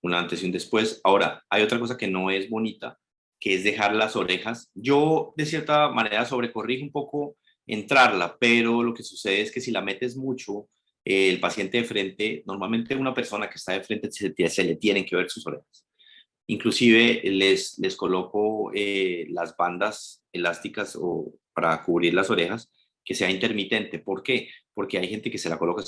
Un antes y un después. Ahora, hay otra cosa que no es bonita, que es dejar las orejas. Yo, de cierta manera, sobrecorrijo un poco entrarla, pero lo que sucede es que si la metes mucho, el paciente de frente, normalmente una persona que está de frente se le tienen que ver sus orejas. Inclusive les coloco las bandas elásticas para cubrir las orejas, que sea intermitente. ¿Por qué? Porque hay gente que se la coloca,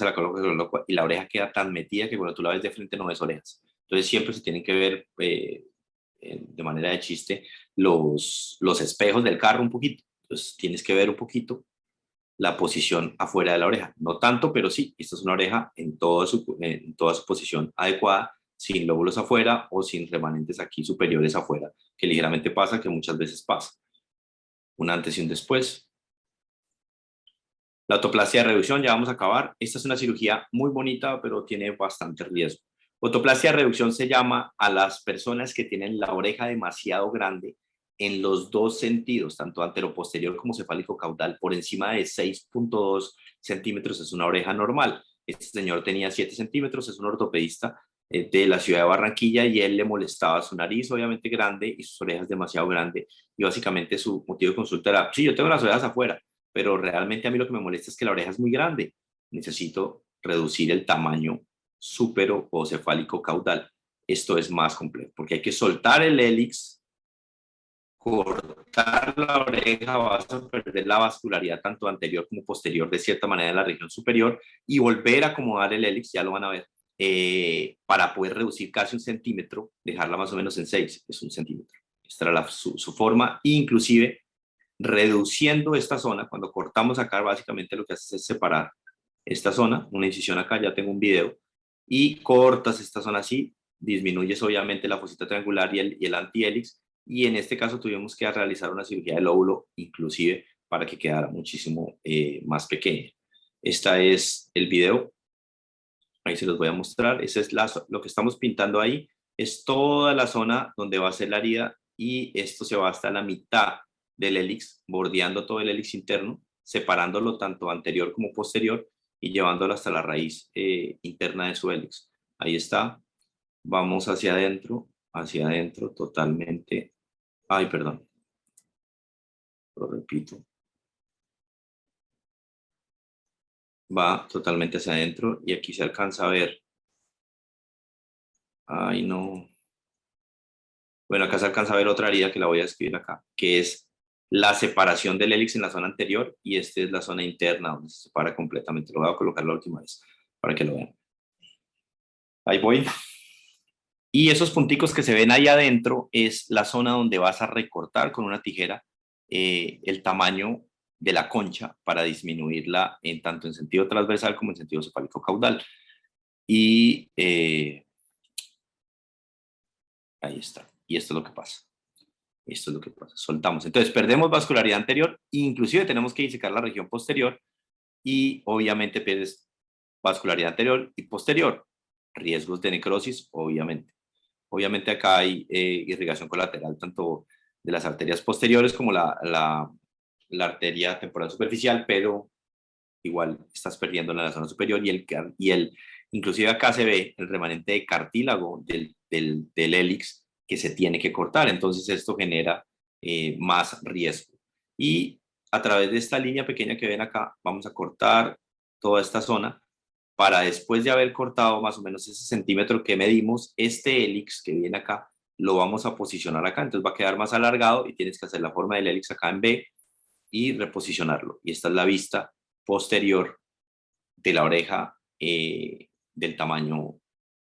y la oreja queda tan metida que cuando tú la ves de frente no ves orejas. Entonces siempre se tienen que ver de manera de chiste los espejos del carro un poquito. Entonces tienes que ver un poquito la posición afuera de la oreja. No tanto, pero sí, esta es una oreja en toda su posición adecuada, sin lóbulos afuera o sin remanentes aquí superiores afuera, que ligeramente pasa, que muchas veces pasa. Un antes y un después. La autoplastia de reducción, ya vamos a acabar. Esta es una cirugía muy bonita, pero tiene bastante riesgo. Autoplastia de reducción se llama a las personas que tienen la oreja demasiado grande en los dos sentidos, tanto anteroposterior como cefálico caudal, por encima de 6.2 centímetros es una oreja normal. Este señor tenía 7 centímetros, es un ortopedista de la ciudad de Barranquilla y él le molestaba su nariz obviamente grande y sus orejas demasiado grandes y básicamente su motivo de consulta era, sí, yo tengo las orejas afuera, pero realmente a mí lo que me molesta es que la oreja es muy grande, necesito reducir el tamaño súpero o cefálico caudal. Esto es más complejo porque hay que soltar el hélix, cortar la oreja, vas a perder la vascularidad tanto anterior como posterior de cierta manera en la región superior y volver a acomodar el hélix, ya lo van a ver, para poder reducir casi 1 centímetro, dejarla más o menos en 6, es 1 centímetro. Esta era su forma, inclusive reduciendo esta zona, cuando cortamos acá básicamente lo que hace es separar esta zona, una incisión acá, ya tengo un video, y cortas esta zona así, disminuyes obviamente la fosita triangular y el antihelix, y en este caso tuvimos que realizar una cirugía del óvulo inclusive para que quedara muchísimo más pequeña. Este es el video, ahí se los voy a mostrar. Ese es lo que estamos pintando ahí, es toda la zona donde va a ser la herida, y esto se va hasta la mitad del hélix, bordeando todo el hélix interno, separándolo tanto anterior como posterior y llevándolo hasta la raíz interna de su hélix. Ahí está. Vamos hacia adentro totalmente. Ay, perdón, lo repito. Va totalmente hacia adentro y aquí se alcanza a ver. Ay, no. Bueno, acá se alcanza a ver otra herida que la voy a escribir acá, que es la separación del hélix en la zona anterior, y esta es la zona interna donde se separa completamente. Lo voy a colocar la última vez para que lo vean. Ahí voy. Y esos punticos que se ven ahí adentro es la zona donde vas a recortar con una tijera el tamaño de la concha para disminuirla en tanto en sentido transversal como en sentido cefálico caudal. Y ahí está. Y esto es lo que pasa. Esto es lo que pasa. Soltamos. Entonces perdemos vascularidad anterior, inclusive tenemos que disecar la región posterior, y obviamente pierdes vascularidad anterior y posterior. Riesgos de necrosis, obviamente. Obviamente acá hay irrigación colateral tanto de las arterias posteriores como la arteria temporal superficial, pero igual estás perdiendo en la zona superior, inclusive acá se ve el remanente de cartílago del hélix que se tiene que cortar. Entonces esto genera más riesgo. Y a través de esta línea pequeña que ven acá, vamos a cortar toda esta zona para, después de haber cortado más o menos ese centímetro que medimos, este hélix que viene acá, lo vamos a posicionar acá. Entonces va a quedar más alargado y tienes que hacer la forma del hélix acá en B y reposicionarlo. Y esta es la vista posterior de la oreja del tamaño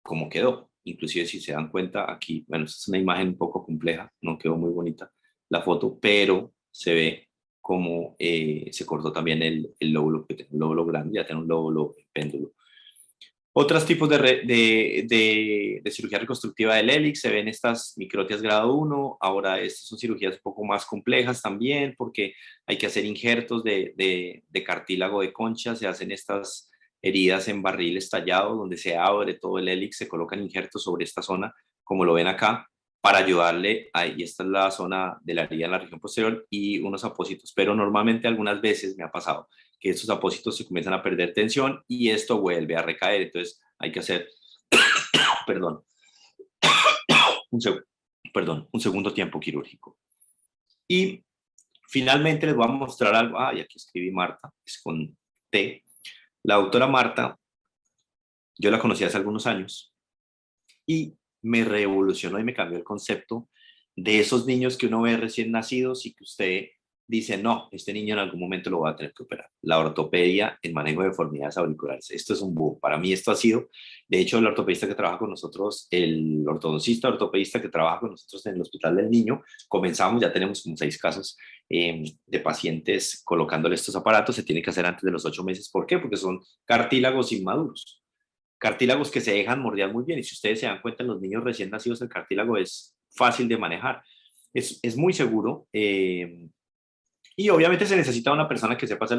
como quedó. Inclusive si se dan cuenta aquí, bueno, esta es una imagen un poco compleja, no quedó muy bonita la foto, pero se ve como se cortó también el lóbulo, que tiene un lóbulo grande, ya tiene un lóbulo péndulo. Otros tipos de cirugía reconstructiva del hélix, se ven estas microtias grado 1. Ahora estas son cirugías un poco más complejas también, porque hay que hacer injertos de cartílago de concha. Se hacen estas heridas en barril estallado donde se abre todo el hélix, se colocan injertos sobre esta zona, como lo ven acá, para ayudarle. Ahí esta es la zona de la herida en la región posterior y unos apósitos, pero normalmente algunas veces me ha pasado que estos apósitos se comienzan a perder tensión y esto vuelve a recaer. Entonces hay que hacer, perdón, un segundo tiempo quirúrgico. Y finalmente les voy a mostrar algo. Aquí escribí Marta, es con T. La doctora Marta, yo la conocí hace algunos años y me revolucionó y me cambió el concepto de esos niños que uno ve recién nacidos y que usted dice, no, este niño en algún momento lo va a tener que operar. La ortopedia en manejo de deformidades auriculares. Esto es un boom. Para mí esto ha sido, de hecho, el ortopedista que trabaja con nosotros, el ortodoncista ortopedista que trabaja con nosotros en el Hospital del Niño, comenzamos, ya tenemos como 6 casos de pacientes colocándole estos aparatos. Se tiene que hacer antes de los 8 meses. ¿Por qué? Porque son cartílagos inmaduros. Cartílagos que se dejan moldear muy bien, y si ustedes se dan cuenta en los niños recién nacidos el cartílago es fácil de manejar, es muy seguro, y obviamente se necesita una persona que sepa hacer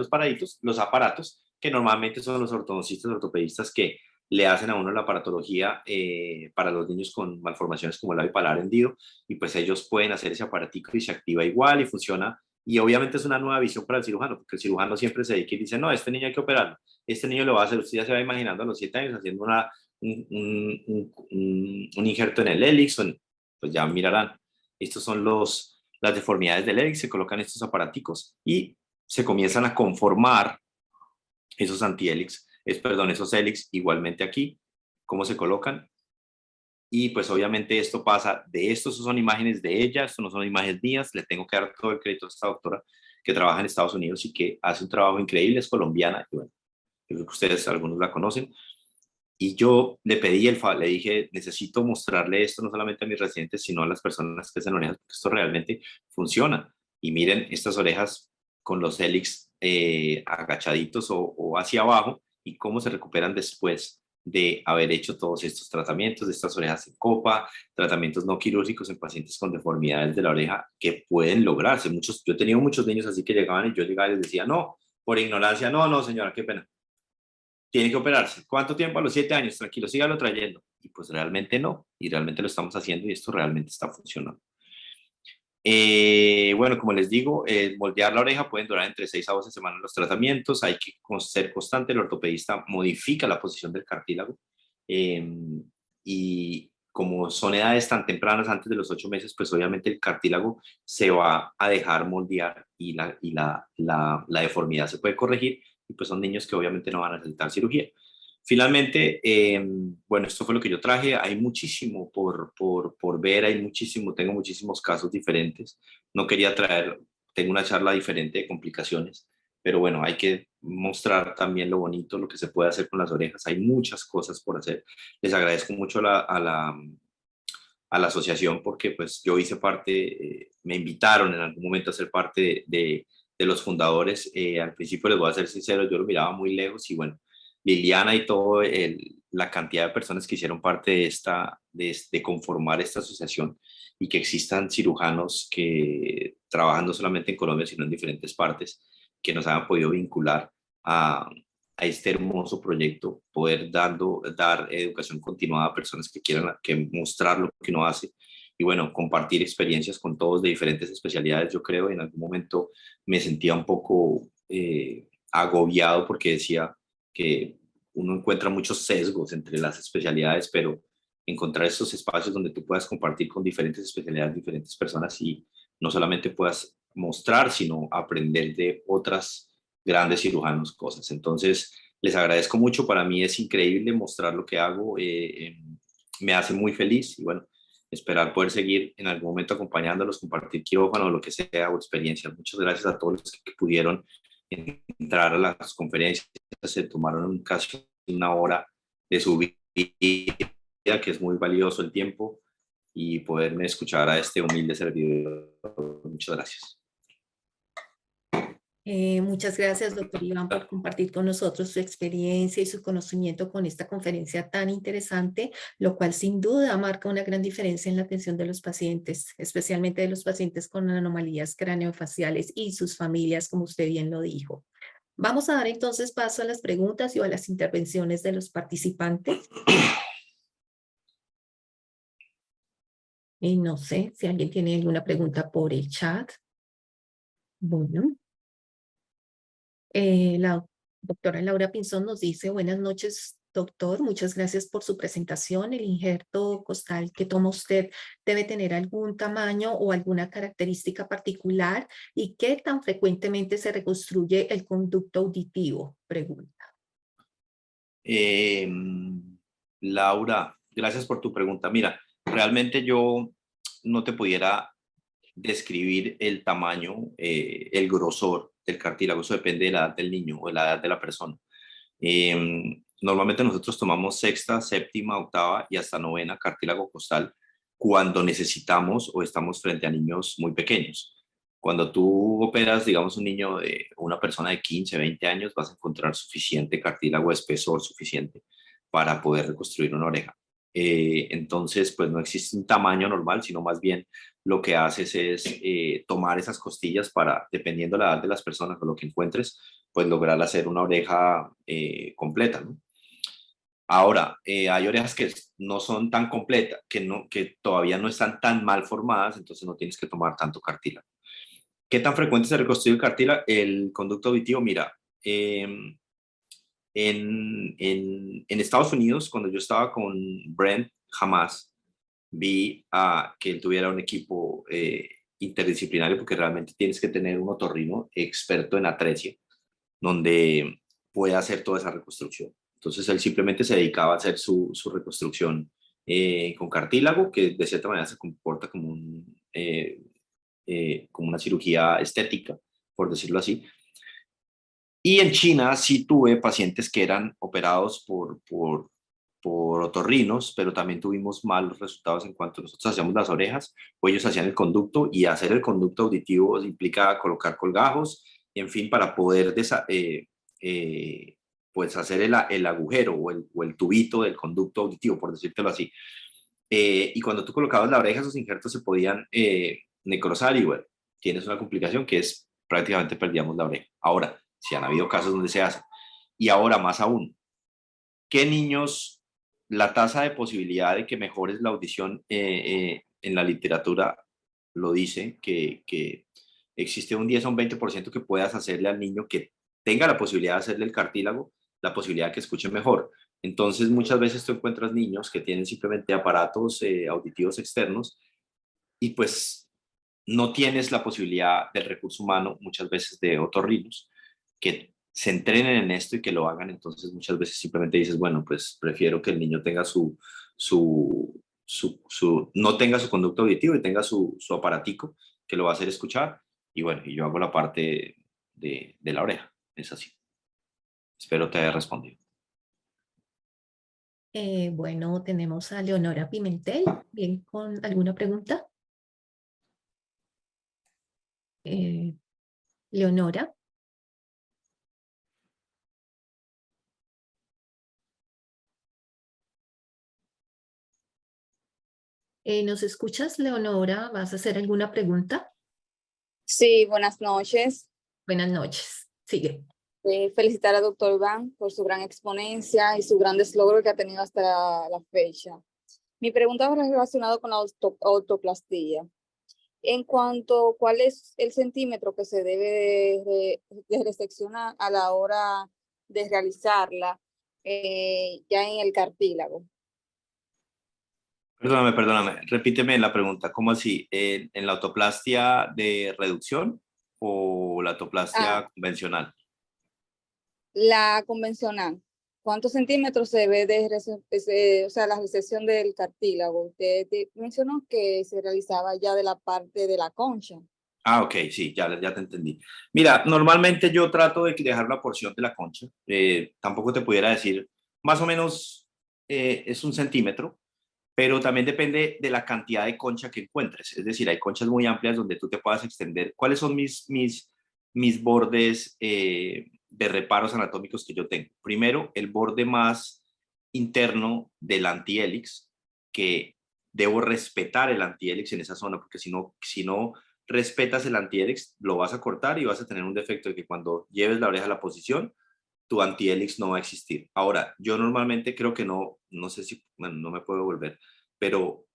los aparatos, que normalmente son los ortodoncistas, ortopedistas que le hacen a uno la aparatología para los niños con malformaciones como el labio paladar hendido, y pues ellos pueden hacer ese aparatico y se activa igual y funciona. Y obviamente es una nueva visión para el cirujano, porque el cirujano siempre se dedica y dice, no, este niño hay que operarlo, este niño lo va a hacer. Usted ya se va imaginando a los 7 años haciendo un injerto en el hélix, pues ya mirarán. Estos son las deformidades del hélix, se colocan estos aparaticos y se comienzan a conformar esos antihélix, esos hélix igualmente aquí, cómo se colocan. Y pues obviamente esto pasa de esto, son imágenes de ella, esto no son imágenes mías, le tengo que dar todo el crédito a esta doctora que trabaja en Estados Unidos y que hace un trabajo increíble, es colombiana, y bueno, yo creo que ustedes algunos la conocen. Y yo le pedí, le dije, necesito mostrarle esto no solamente a mis residentes, sino a las personas que hacen orejas, porque esto realmente funciona. Y miren estas orejas con los hélix agachaditos o hacia abajo, y cómo se recuperan después de haber hecho todos estos tratamientos de estas orejas en copa, tratamientos no quirúrgicos en pacientes con deformidades de la oreja que pueden lograrse. Yo he tenido muchos niños así que llegaban y yo llegaba y les decía, no, por ignorancia, no, no, señora, qué pena. Tiene que operarse. ¿Cuánto tiempo? A los 7 años. Tranquilo, sígalo trayendo. Y pues realmente no. Y realmente lo estamos haciendo y esto realmente está funcionando. Bueno, como les digo, moldear la oreja pueden durar entre 6 a 12 semanas los tratamientos. Hay que ser constante. El ortopedista modifica la posición del cartílago. eh, y como son edades tan tempranas, antes de los 8 meses, pues obviamente el cartílago se va a dejar moldear y la deformidad se puede corregir. Y pues son niños que obviamente no van a necesitar cirugía. Finalmente, bueno, esto fue lo que yo traje. Hay muchísimo por ver, tengo muchísimos casos diferentes. No quería traer, tengo una charla diferente de complicaciones, pero bueno, hay que mostrar también lo bonito, lo que se puede hacer con las orejas. Hay muchas cosas por hacer. Les agradezco mucho a la asociación porque pues yo hice parte, me invitaron en algún momento a ser parte de los fundadores. Al principio les voy a ser sincero, yo lo miraba muy lejos y bueno, Liliana y todo la cantidad de personas que hicieron parte de conformar esta asociación y que existan cirujanos que trabajan no solamente en Colombia, sino en diferentes partes, que nos hayan podido vincular a este hermoso proyecto, poder dar educación continuada a personas que quieran mostrar lo que uno hace y bueno, compartir experiencias con todos de diferentes especialidades. Yo creo en algún momento me sentía un poco agobiado porque decía que uno encuentra muchos sesgos entre las especialidades, pero encontrar estos espacios donde tú puedas compartir con diferentes especialidades, diferentes personas y no solamente puedas mostrar, sino aprender de otras grandes cirujanos cosas. Entonces, les agradezco mucho. Para mí es increíble mostrar lo que hago. Me hace muy feliz y bueno, esperar poder seguir en algún momento acompañándolos, compartir quirófano o lo que sea o experiencias. Muchas gracias a todos los que pudieron entrar a las conferencias, se tomaron casi una hora de su vida, que es muy valioso el tiempo, y poderme escuchar a este humilde servidor. Muchas gracias. Muchas gracias, doctor Iván, por compartir con nosotros su experiencia y su conocimiento con esta conferencia tan interesante, lo cual sin duda marca una gran diferencia en la atención de los pacientes, especialmente de los pacientes con anomalías craneofaciales y sus familias, como usted bien lo dijo. Vamos a dar entonces paso a las preguntas y a las intervenciones de los participantes. Y no sé si alguien tiene alguna pregunta por el chat. Bueno. La doctora Laura Pinzón nos dice, buenas noches, doctor, muchas gracias por su presentación. El injerto costal que toma usted debe tener algún tamaño o alguna característica particular. ¿Y qué tan frecuentemente se reconstruye el conducto auditivo? Pregunta. Eh, Laura, gracias por tu pregunta. Mira, realmente yo no te pudiera describir el tamaño, el grosor del cartílago. Eso depende de la edad del niño o de la edad de la persona. Normalmente nosotros tomamos sexta, séptima, octava y hasta novena cartílago costal cuando necesitamos o estamos frente a niños muy pequeños. Cuando tú operas, digamos, un niño de una persona de 15, 20 años, vas a encontrar suficiente cartílago, espesor suficiente para poder reconstruir una oreja. Entonces, pues no existe un tamaño normal, sino más bien lo que haces es tomar esas costillas para, dependiendo de la edad de las personas o lo que encuentres, pues lograr hacer una oreja completa, ¿no? Ahora, hay orejas que no son tan completas, que todavía no están tan mal formadas, entonces no tienes que tomar tanto cartílago. ¿Qué tan frecuente se reconstruye el cartílago? El conducto auditivo, mira, en Estados Unidos, cuando yo estaba con Brent, jamás vi a que él tuviera un equipo interdisciplinario, porque realmente tienes que tener un otorrino experto en atresia, donde puede hacer toda esa reconstrucción. Entonces él simplemente se dedicaba a hacer su reconstrucción con cartílago, que de cierta manera se comporta como una cirugía estética, por decirlo así. Y en China sí tuve pacientes que eran operados por otorrinos, pero también tuvimos malos resultados en cuanto nosotros hacíamos las orejas o ellos hacían el conducto, y hacer el conducto auditivo implica colocar colgajos, en fin, para poder pues hacer el agujero o el tubito del conducto auditivo, por decírtelo así. Y cuando tú colocabas la oreja, esos injertos se podían necrosar y bueno, tienes una complicación que es prácticamente perdíamos la oreja. Ahora, si han habido casos donde se hace. Y ahora más aún, ¿qué niños, la tasa de posibilidad de que mejores la audición en la literatura lo dice, que existe un 10 o un 20% que puedas hacerle al niño que tenga la posibilidad de hacerle el cartílago, la posibilidad de que escuche mejor? Entonces, muchas veces tú encuentras niños que tienen simplemente aparatos auditivos externos y pues no tienes la posibilidad del recurso humano, muchas veces de otorrinos, que se entrenen en esto y que lo hagan. Entonces, muchas veces simplemente dices, bueno, pues prefiero que el niño tenga no tenga su conducto auditivo y tenga su aparatico que lo va a hacer escuchar. Y bueno, y yo hago la parte de la oreja. Es así. Espero te haya respondido. Bueno, tenemos a Leonora Pimentel. Bien, ¿con alguna pregunta? Eh, Leonora, ¿nos escuchas, Leonora? ¿Vas a hacer alguna pregunta? Sí, buenas noches. Buenas noches. Sigue. Felicitar al doctor Iván por su gran exponencia y sus grandes logros que ha tenido hasta la fecha. Mi pregunta va relacionada con la autoplastía. En cuanto a cuál es el centímetro que se debe de reseccionar a la hora de realizarla ya en el cartílago. Perdóname, repíteme la pregunta. ¿Cómo así? ¿En la autoplastia de reducción o la Ah, autoplastia convencional? la convencional. ¿Cuántos centímetros se debe o sea, la resección del cartílago? Usted mencionó que se realizaba ya de la parte de la concha. Ah, ok, sí, ya te entendí. Mira, normalmente yo trato de dejar la porción de la concha. Tampoco te pudiera decir, más o menos es 1 centímetro, pero también depende de la cantidad de concha que encuentres. Es decir, hay conchas muy amplias donde tú te puedas extender. ¿Cuáles son mis bordes de reparos anatómicos que yo tengo? Primero, el borde más interno del antihelix, que debo respetar el antihelix en esa zona, porque si no respetas el antihelix, lo vas a cortar y vas a tener un defecto de que cuando lleves la oreja a la posición, tu antihelix no va a existir. Ahora, yo normalmente creo que no sé si, bueno, no me puedo volver, pero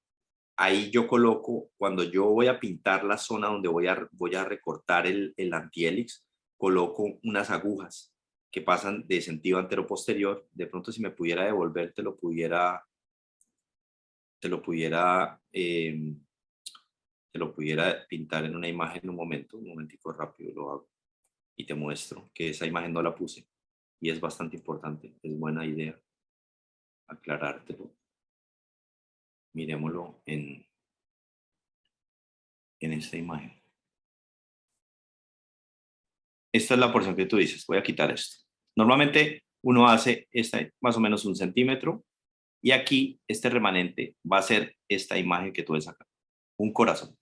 ahí yo coloco, cuando yo voy a pintar la zona donde voy a recortar el antihelix, coloco unas agujas que pasan de sentido antero-posterior. De pronto, si me pudiera devolver, te lo pudiera, eh, te lo pudiera pintar en una imagen en un momentico rápido lo hago y te muestro que esa imagen no la puse y es bastante importante, es buena idea aclarártelo. Miremoslo en esta imagen. Esta es la porción que tú dices, voy a quitar esto. Normalmente uno hace esta más o menos 1 centímetro y aquí este remanente va a ser esta imagen que tú ves acá, un corazón.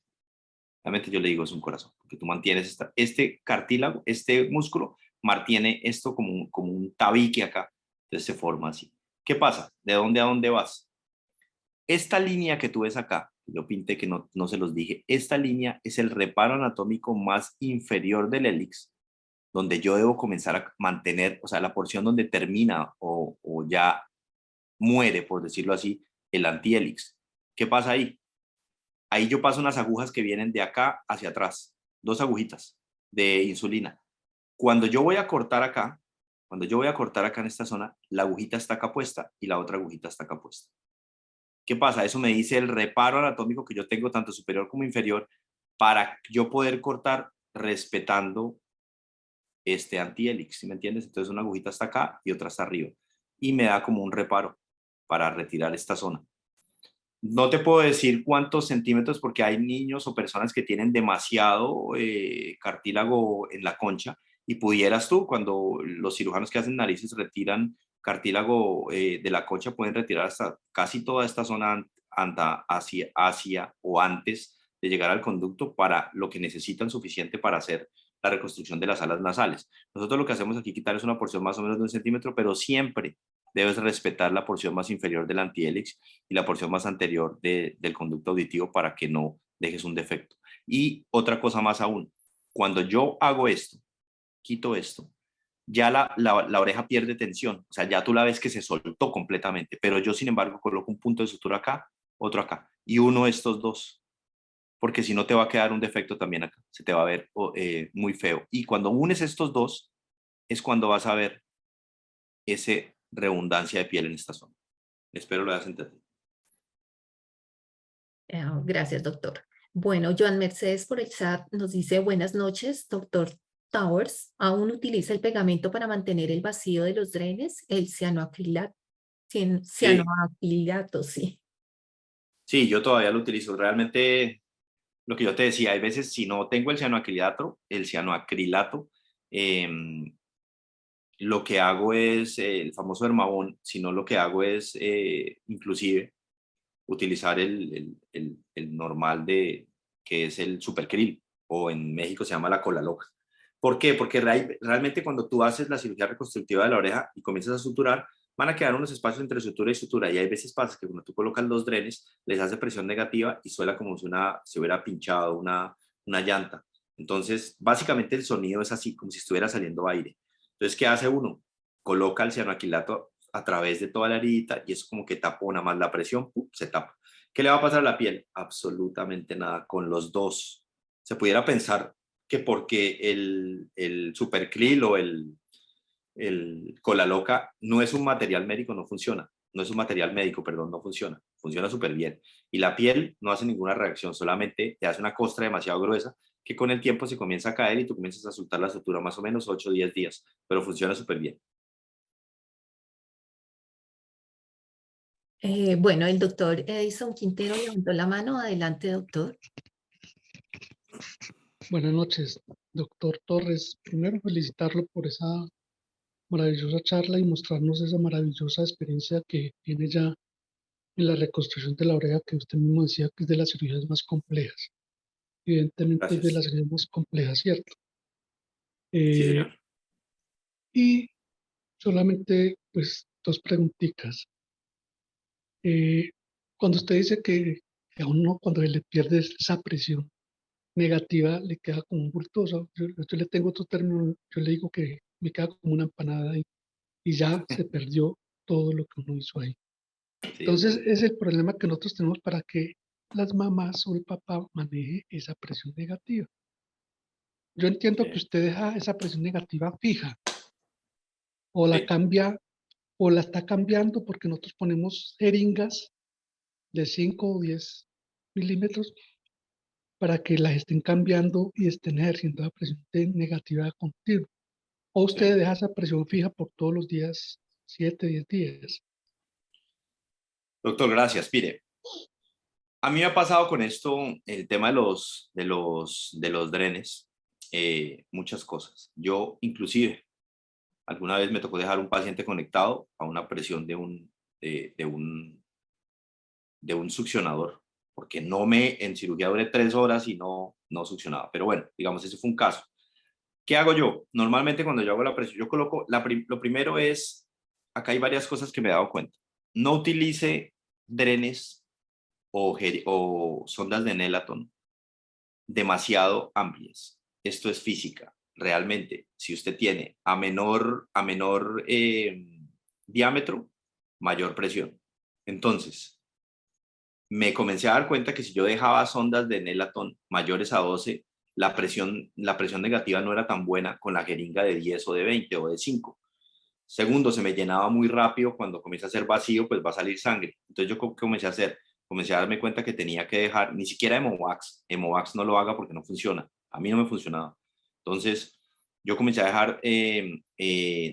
Realmente yo le digo es un corazón, porque tú mantienes este cartílago, este músculo, mantiene esto como un tabique acá, entonces se forma así. ¿Qué pasa? ¿De dónde a dónde vas? Esta línea que tú ves acá, yo pinté que no se los dije, esta línea es el reparo anatómico más inferior del hélix, donde yo debo comenzar a mantener, o sea, la porción donde termina o ya muere, por decirlo así, el antihélix. ¿Qué pasa ahí? Ahí yo paso unas agujas que vienen de acá hacia atrás, 2 agujitas de insulina. Cuando yo voy a cortar acá, cuando yo voy a cortar acá en esta zona, la agujita está acá puesta y la otra agujita está acá puesta. ¿Qué pasa? Eso me dice el reparo anatómico que yo tengo, tanto superior como inferior, para yo poder cortar respetando este antihelix, ¿sí me entiendes? Entonces una agujita está acá y otra está arriba. Y me da como un reparo para retirar esta zona. No te puedo decir cuántos centímetros porque hay niños o personas que tienen demasiado cartílago en la concha y pudieras tú, cuando los cirujanos que hacen narices retiran cartílago de la concha, pueden retirar hasta casi toda esta zona hacia o antes de llegar al conducto para lo que necesitan suficiente para hacer la reconstrucción de las alas nasales. Nosotros lo que hacemos aquí quitar es una porción más o menos de 1 centímetro, pero siempre debes respetar la porción más inferior del antihélix y la porción más anterior del conducto auditivo para que no dejes un defecto. Y otra cosa más aún, cuando yo hago esto, quito esto, ya la oreja pierde tensión, o sea, ya tú la ves que se soltó completamente, pero yo sin embargo coloco un punto de sutura acá, otro acá, y uno de estos dos, porque si no te va a quedar un defecto también acá, se te va a ver muy feo. Y cuando unes estos dos, es cuando vas a ver esa redundancia de piel en esta zona. Espero lo hayas entendido. Gracias, doctor. Bueno, Joan Mercedes por el chat nos dice, buenas noches, doctor Towers. ¿Aún utiliza el pegamento para mantener el vacío de los drenes? El cianoacrilato, Sí, cianoacrilato, sí. sí, yo todavía lo utilizo. Realmente, lo que yo te decía, hay veces si no tengo el cianoacrilato, lo que hago es el famoso Dermabón, sino lo que hago es inclusive utilizar el normal que es el supercril, o en México se llama la cola loca. ¿Por qué? Porque realmente cuando tú haces la cirugía reconstructiva de la oreja y comienzas a suturar, van a quedar unos espacios entre sutura y sutura, y hay veces pasa que cuando tú colocas los drenes, les hace presión negativa y suena como si se hubiera pinchado una llanta. Entonces, básicamente el sonido es así, como si estuviera saliendo aire. Entonces, ¿qué hace uno? Coloca el cianoaquilato a través de toda la herida y es como que tapona más la presión, ¡pum!, se tapa. ¿Qué le va a pasar a la piel? Absolutamente nada. Con los dos se pudiera pensar que porque el supercril o el cola loca no es un material médico, no funciona. No es un material médico, perdón, no funciona. Funciona súper bien. Y la piel no hace ninguna reacción, solamente te hace una costra demasiado gruesa que con el tiempo se comienza a caer y tú comienzas a soltar la sutura más o menos 8 o 10 días, pero funciona súper bien. Bueno, el doctor Edison Quintero levantó la mano. Adelante, doctor. Buenas noches, doctor Torres. Primero felicitarlo por esa maravillosa charla y mostrarnos esa maravillosa experiencia que tiene ya en la reconstrucción de la oreja, que usted mismo decía que es de las cirugías más complejas. Evidentemente es de Gracias. las cirugías más complejas, ¿cierto? Sí, Eh, señor. y solamente, pues, dos preguntitas. Eh, Cuando usted dice que a uno, cuando se le pierde esa presión negativa, le queda como un bultoso, yo le tengo otro término, yo le digo que me queda como una empanada y ya se perdió todo lo que uno hizo ahí. Sí, Entonces, doctor. es el problema que nosotros tenemos para que las mamás o el papá maneje esa presión negativa. Yo entiendo que Sí, usted deja esa presión negativa fija o la sí, cambia o la está cambiando porque nosotros ponemos jeringas de 5 o 10 milímetros para que las estén cambiando y estén ejerciendo la presión negativa continua. O usted sí. deja esa presión fija por todos los días, 7, 10 días. Doctor, gracias. Mire, a mí me ha pasado con esto, el tema de los drenes, muchas cosas. Yo, inclusive, alguna vez me tocó dejar un paciente conectado a una presión de un succionador, porque en cirugía duré 3 horas y no succionaba. Pero bueno, digamos, ese fue un caso. ¿Qué hago yo? Normalmente cuando yo hago la presión, yo coloco, lo primero es, acá hay varias cosas que me he dado cuenta. No utilice drenes o sondas de Nelaton demasiado amplias. Esto es física. Realmente, si usted tiene a menor diámetro, mayor presión. Entonces, me comencé a dar cuenta que si yo dejaba sondas de Nelaton mayores a 12, la presión negativa no era tan buena con la jeringa de 10 o de 20 o de 5. Segundo, se me llenaba muy rápido. Cuando comienza a hacer vacío, pues va a salir sangre. Entonces yo comencé a hacer, comencé a darme cuenta que tenía que dejar, ni siquiera Hemovax no lo haga porque no funciona. A mí no me funcionaba. Entonces yo comencé a dejar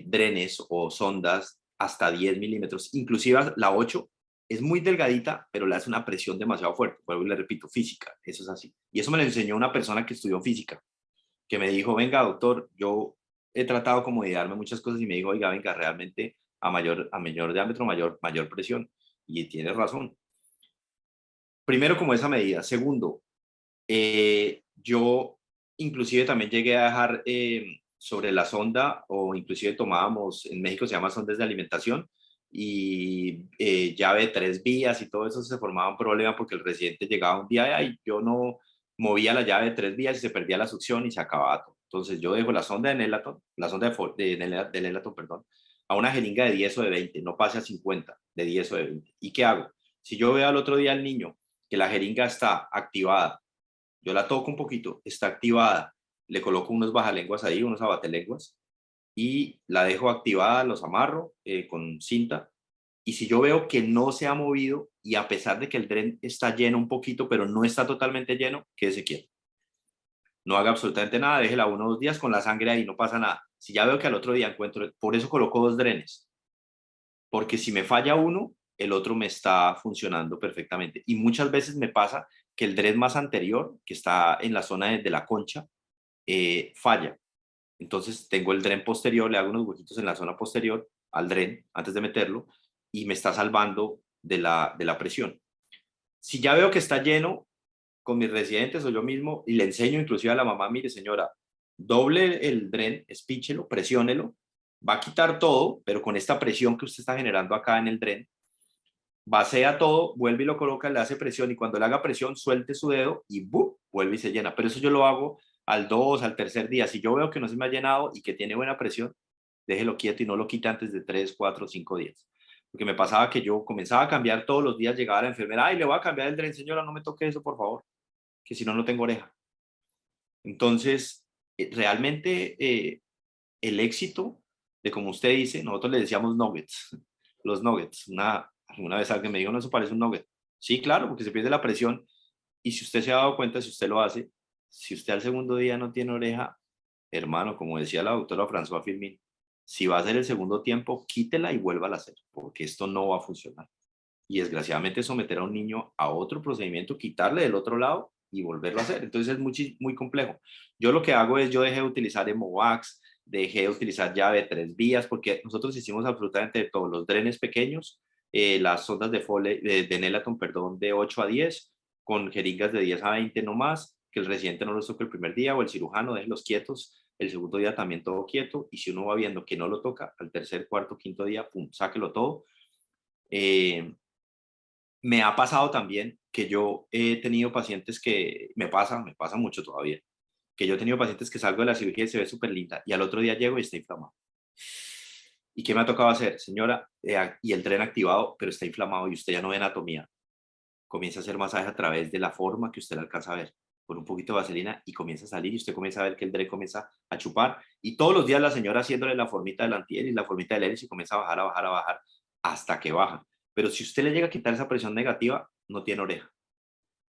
drenes o sondas hasta 10 milímetros, inclusive la 8 es muy delgadita, pero le hace una presión demasiado fuerte. Vuelvo y le repito, física, eso es así. Y eso me lo enseñó una persona que estudió física, que me dijo, venga, doctor, yo he tratado como de darme muchas cosas y me dijo, oiga, venga, realmente a mayor diámetro, mayor presión. Y tiene razón. Primero, como esa medida. Segundo, yo Inclusive también llegué a dejar sobre la sonda, o inclusive tomábamos, en México se llama sondas de alimentación, y llave de 3 vías y todo eso se formaba un problema porque el residente llegaba un día y yo no movía la llave de 3 vías y se perdía la succión y se acababa todo. Entonces yo dejo la sonda de Nelaton, la sonda de Nelaton, perdón, a una jeringa de 10 o de 20, no pase a 50, de 10 o de 20. ¿Y qué hago? Si yo veo al otro día al niño que la jeringa está activada, yo la toco un poquito, está activada, le coloco unos bajalenguas ahí, unos abatelenguas, y la dejo activada, los amarro con cinta, y si yo veo que no se ha movido, y a pesar de que el dren está lleno un poquito, pero no está totalmente lleno, quédese quieto. No haga absolutamente nada, déjela 1 o 2 días con la sangre ahí, no pasa nada. Si ya veo que al otro día encuentro, por eso coloco 2 drenes, porque si me falla uno, el otro me está funcionando perfectamente. Y muchas veces me pasa que el dren más anterior, que está en la zona de la concha, falla. Entonces tengo el dren posterior, le hago unos huequitos en la zona posterior al dren antes de meterlo, y me está salvando de la presión. Si ya veo que está lleno, con mis residentes o yo mismo, y le enseño inclusive a la mamá, mire señora, doble el dren, espíchelo, presiónelo, va a quitar todo, pero con esta presión que usted está generando acá en el dren, vacía todo, vuelve y lo coloca, le hace presión, y cuando le haga presión, suelte su dedo y ¡bum!, vuelve y se llena. Pero eso yo lo hago al 2, al tercer día. Si yo veo que no se me ha llenado y que tiene buena presión, déjelo quieto y no lo quite antes de 3, 4, 5 días. Porque me pasaba que yo comenzaba a cambiar todos los días, llegaba la enfermera, ay, le voy a cambiar el dren, señora, no me toque eso, por favor, que si no, no tengo oreja. Entonces, realmente el éxito de, como usted dice, nosotros le decíamos nuggets, los nuggets. Alguna vez alguien me dijo, no, eso parece un nugget. Sí, claro, porque se pierde la presión, y si usted se ha dado cuenta, si usted lo hace, si usted al segundo día no tiene oreja, hermano, como decía la doctora François Firmin, si va a hacer el segundo tiempo, quítela y vuélvala a hacer, porque esto no va a funcionar. Y desgraciadamente someter a un niño a otro procedimiento, quitarle del otro lado y volverlo a hacer. Entonces es muy complejo. Yo lo que hago es, yo dejé de utilizar Hemovax, dejé de utilizar llave de 3 vías, porque nosotros hicimos absolutamente de todos los drenes pequeños, las sondas de Nelaton, perdón, de 8 a 10, con jeringas de 10 a 20 no más, que el residente no los toque el primer día, o el cirujano déjelos quietos, el segundo día también todo quieto, y si uno va viendo que no lo toca, al tercer, cuarto, quinto día, pum, sáquelo todo. Me ha pasado también que yo he tenido pacientes que, me pasa mucho todavía, que yo he tenido pacientes que salgo de la cirugía y se ve súper linda, y al otro día llego y está inflamado. ¿Y qué me ha tocado hacer? Señora, y el dren activado, pero está inflamado y usted ya no ve anatomía. Comienza a hacer masaje a través de la forma que usted la alcanza a ver, con un poquito de vaselina, y comienza a salir, y usted comienza a ver que el dren comienza a chupar, y todos los días la señora haciéndole la formita del antiel y la formita del hélice, y comienza a bajar, a bajar, a bajar, hasta que baja. Pero si usted le llega a quitar esa presión negativa, no tiene oreja.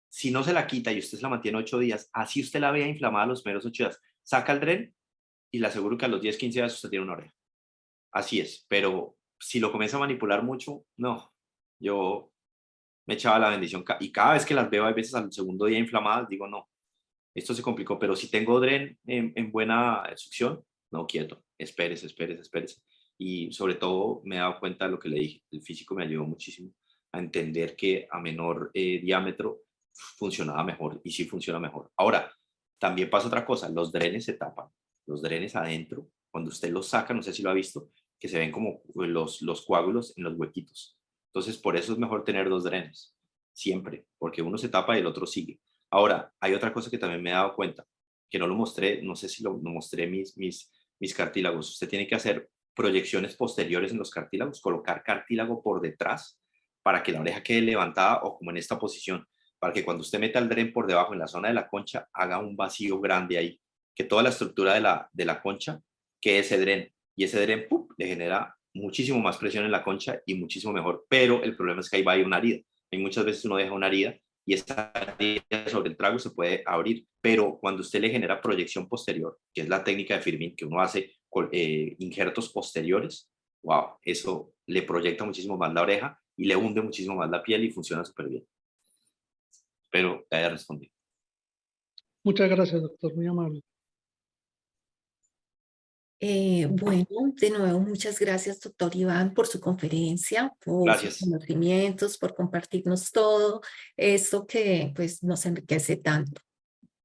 Si no se la quita y usted se la mantiene 8 días, así usted la vea inflamada los primeros 8 días, saca el dren y le aseguro que a los 10, 15 días usted tiene una oreja. Así es, pero si lo comienza a manipular mucho, no. Yo me echaba la bendición, y cada vez que las veo, a veces al segundo día inflamadas, digo, no, esto se complicó. Pero si tengo dren en buena succión, no, quieto, espérese, espérese, espérese. Y sobre todo me he dado cuenta de lo que le dije, el físico me ayudó muchísimo a entender que a menor diámetro funcionaba mejor, y sí funciona mejor. Ahora, también pasa otra cosa, los drenes se tapan, los drenes adentro, cuando usted los saca, no sé si lo ha visto, que se ven como los coágulos en los huequitos. Entonces, por eso es mejor tener 2 drenes, siempre, porque uno se tapa y el otro sigue. Ahora, hay otra cosa que también me he dado cuenta, que no lo mostré, no sé si lo mostré mis cartílagos. Usted tiene que hacer proyecciones posteriores en los cartílagos, colocar cartílago por detrás para que la oreja quede levantada, o como en esta posición, para que cuando usted meta el dren por debajo en la zona de la concha, haga un vacío grande ahí, que toda la estructura de la concha quede ese dren, y ese dren ¡pum!, le genera muchísimo más presión en la concha y muchísimo mejor. Pero el problema es que ahí va a ir una herida. Y muchas veces uno deja una herida, y esa herida sobre el trago se puede abrir, pero cuando usted le genera proyección posterior, que es la técnica de Firmin, que uno hace con injertos posteriores, wow, eso le proyecta muchísimo más la oreja y le hunde muchísimo más la piel, y funciona súper bien. Espero que haya respondido. Muchas gracias, doctor, muy amable. Bueno, de nuevo, muchas gracias, doctor Iván, por su conferencia, por sus Gracias. conocimientos, por compartirnos todo esto que pues nos enriquece tanto.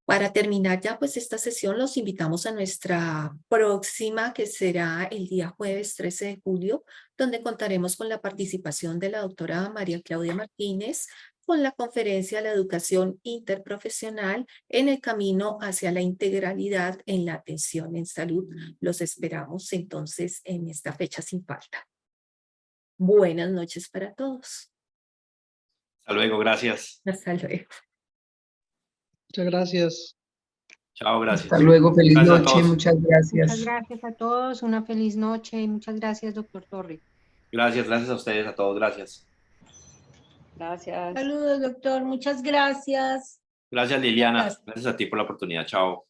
Para terminar ya pues esta sesión, los invitamos a nuestra próxima, que será el día jueves 13 de julio, donde contaremos con la participación de la doctora María Claudia Martínez con la conferencia La educación interprofesional en el camino hacia la integralidad en la atención en salud. Los esperamos entonces en esta fecha sin falta. Buenas noches para todos. Hasta luego, gracias. Hasta luego. Muchas gracias. Chao, gracias. Hasta luego, feliz Gracias a noche, todos. muchas gracias. Muchas gracias a todos, una feliz noche y muchas gracias, doctor Torres. Gracias a ustedes, a todos, gracias. Gracias. Saludos, doctor, muchas gracias. Gracias, Liliana. Gracias. Gracias a ti por la oportunidad. Chao.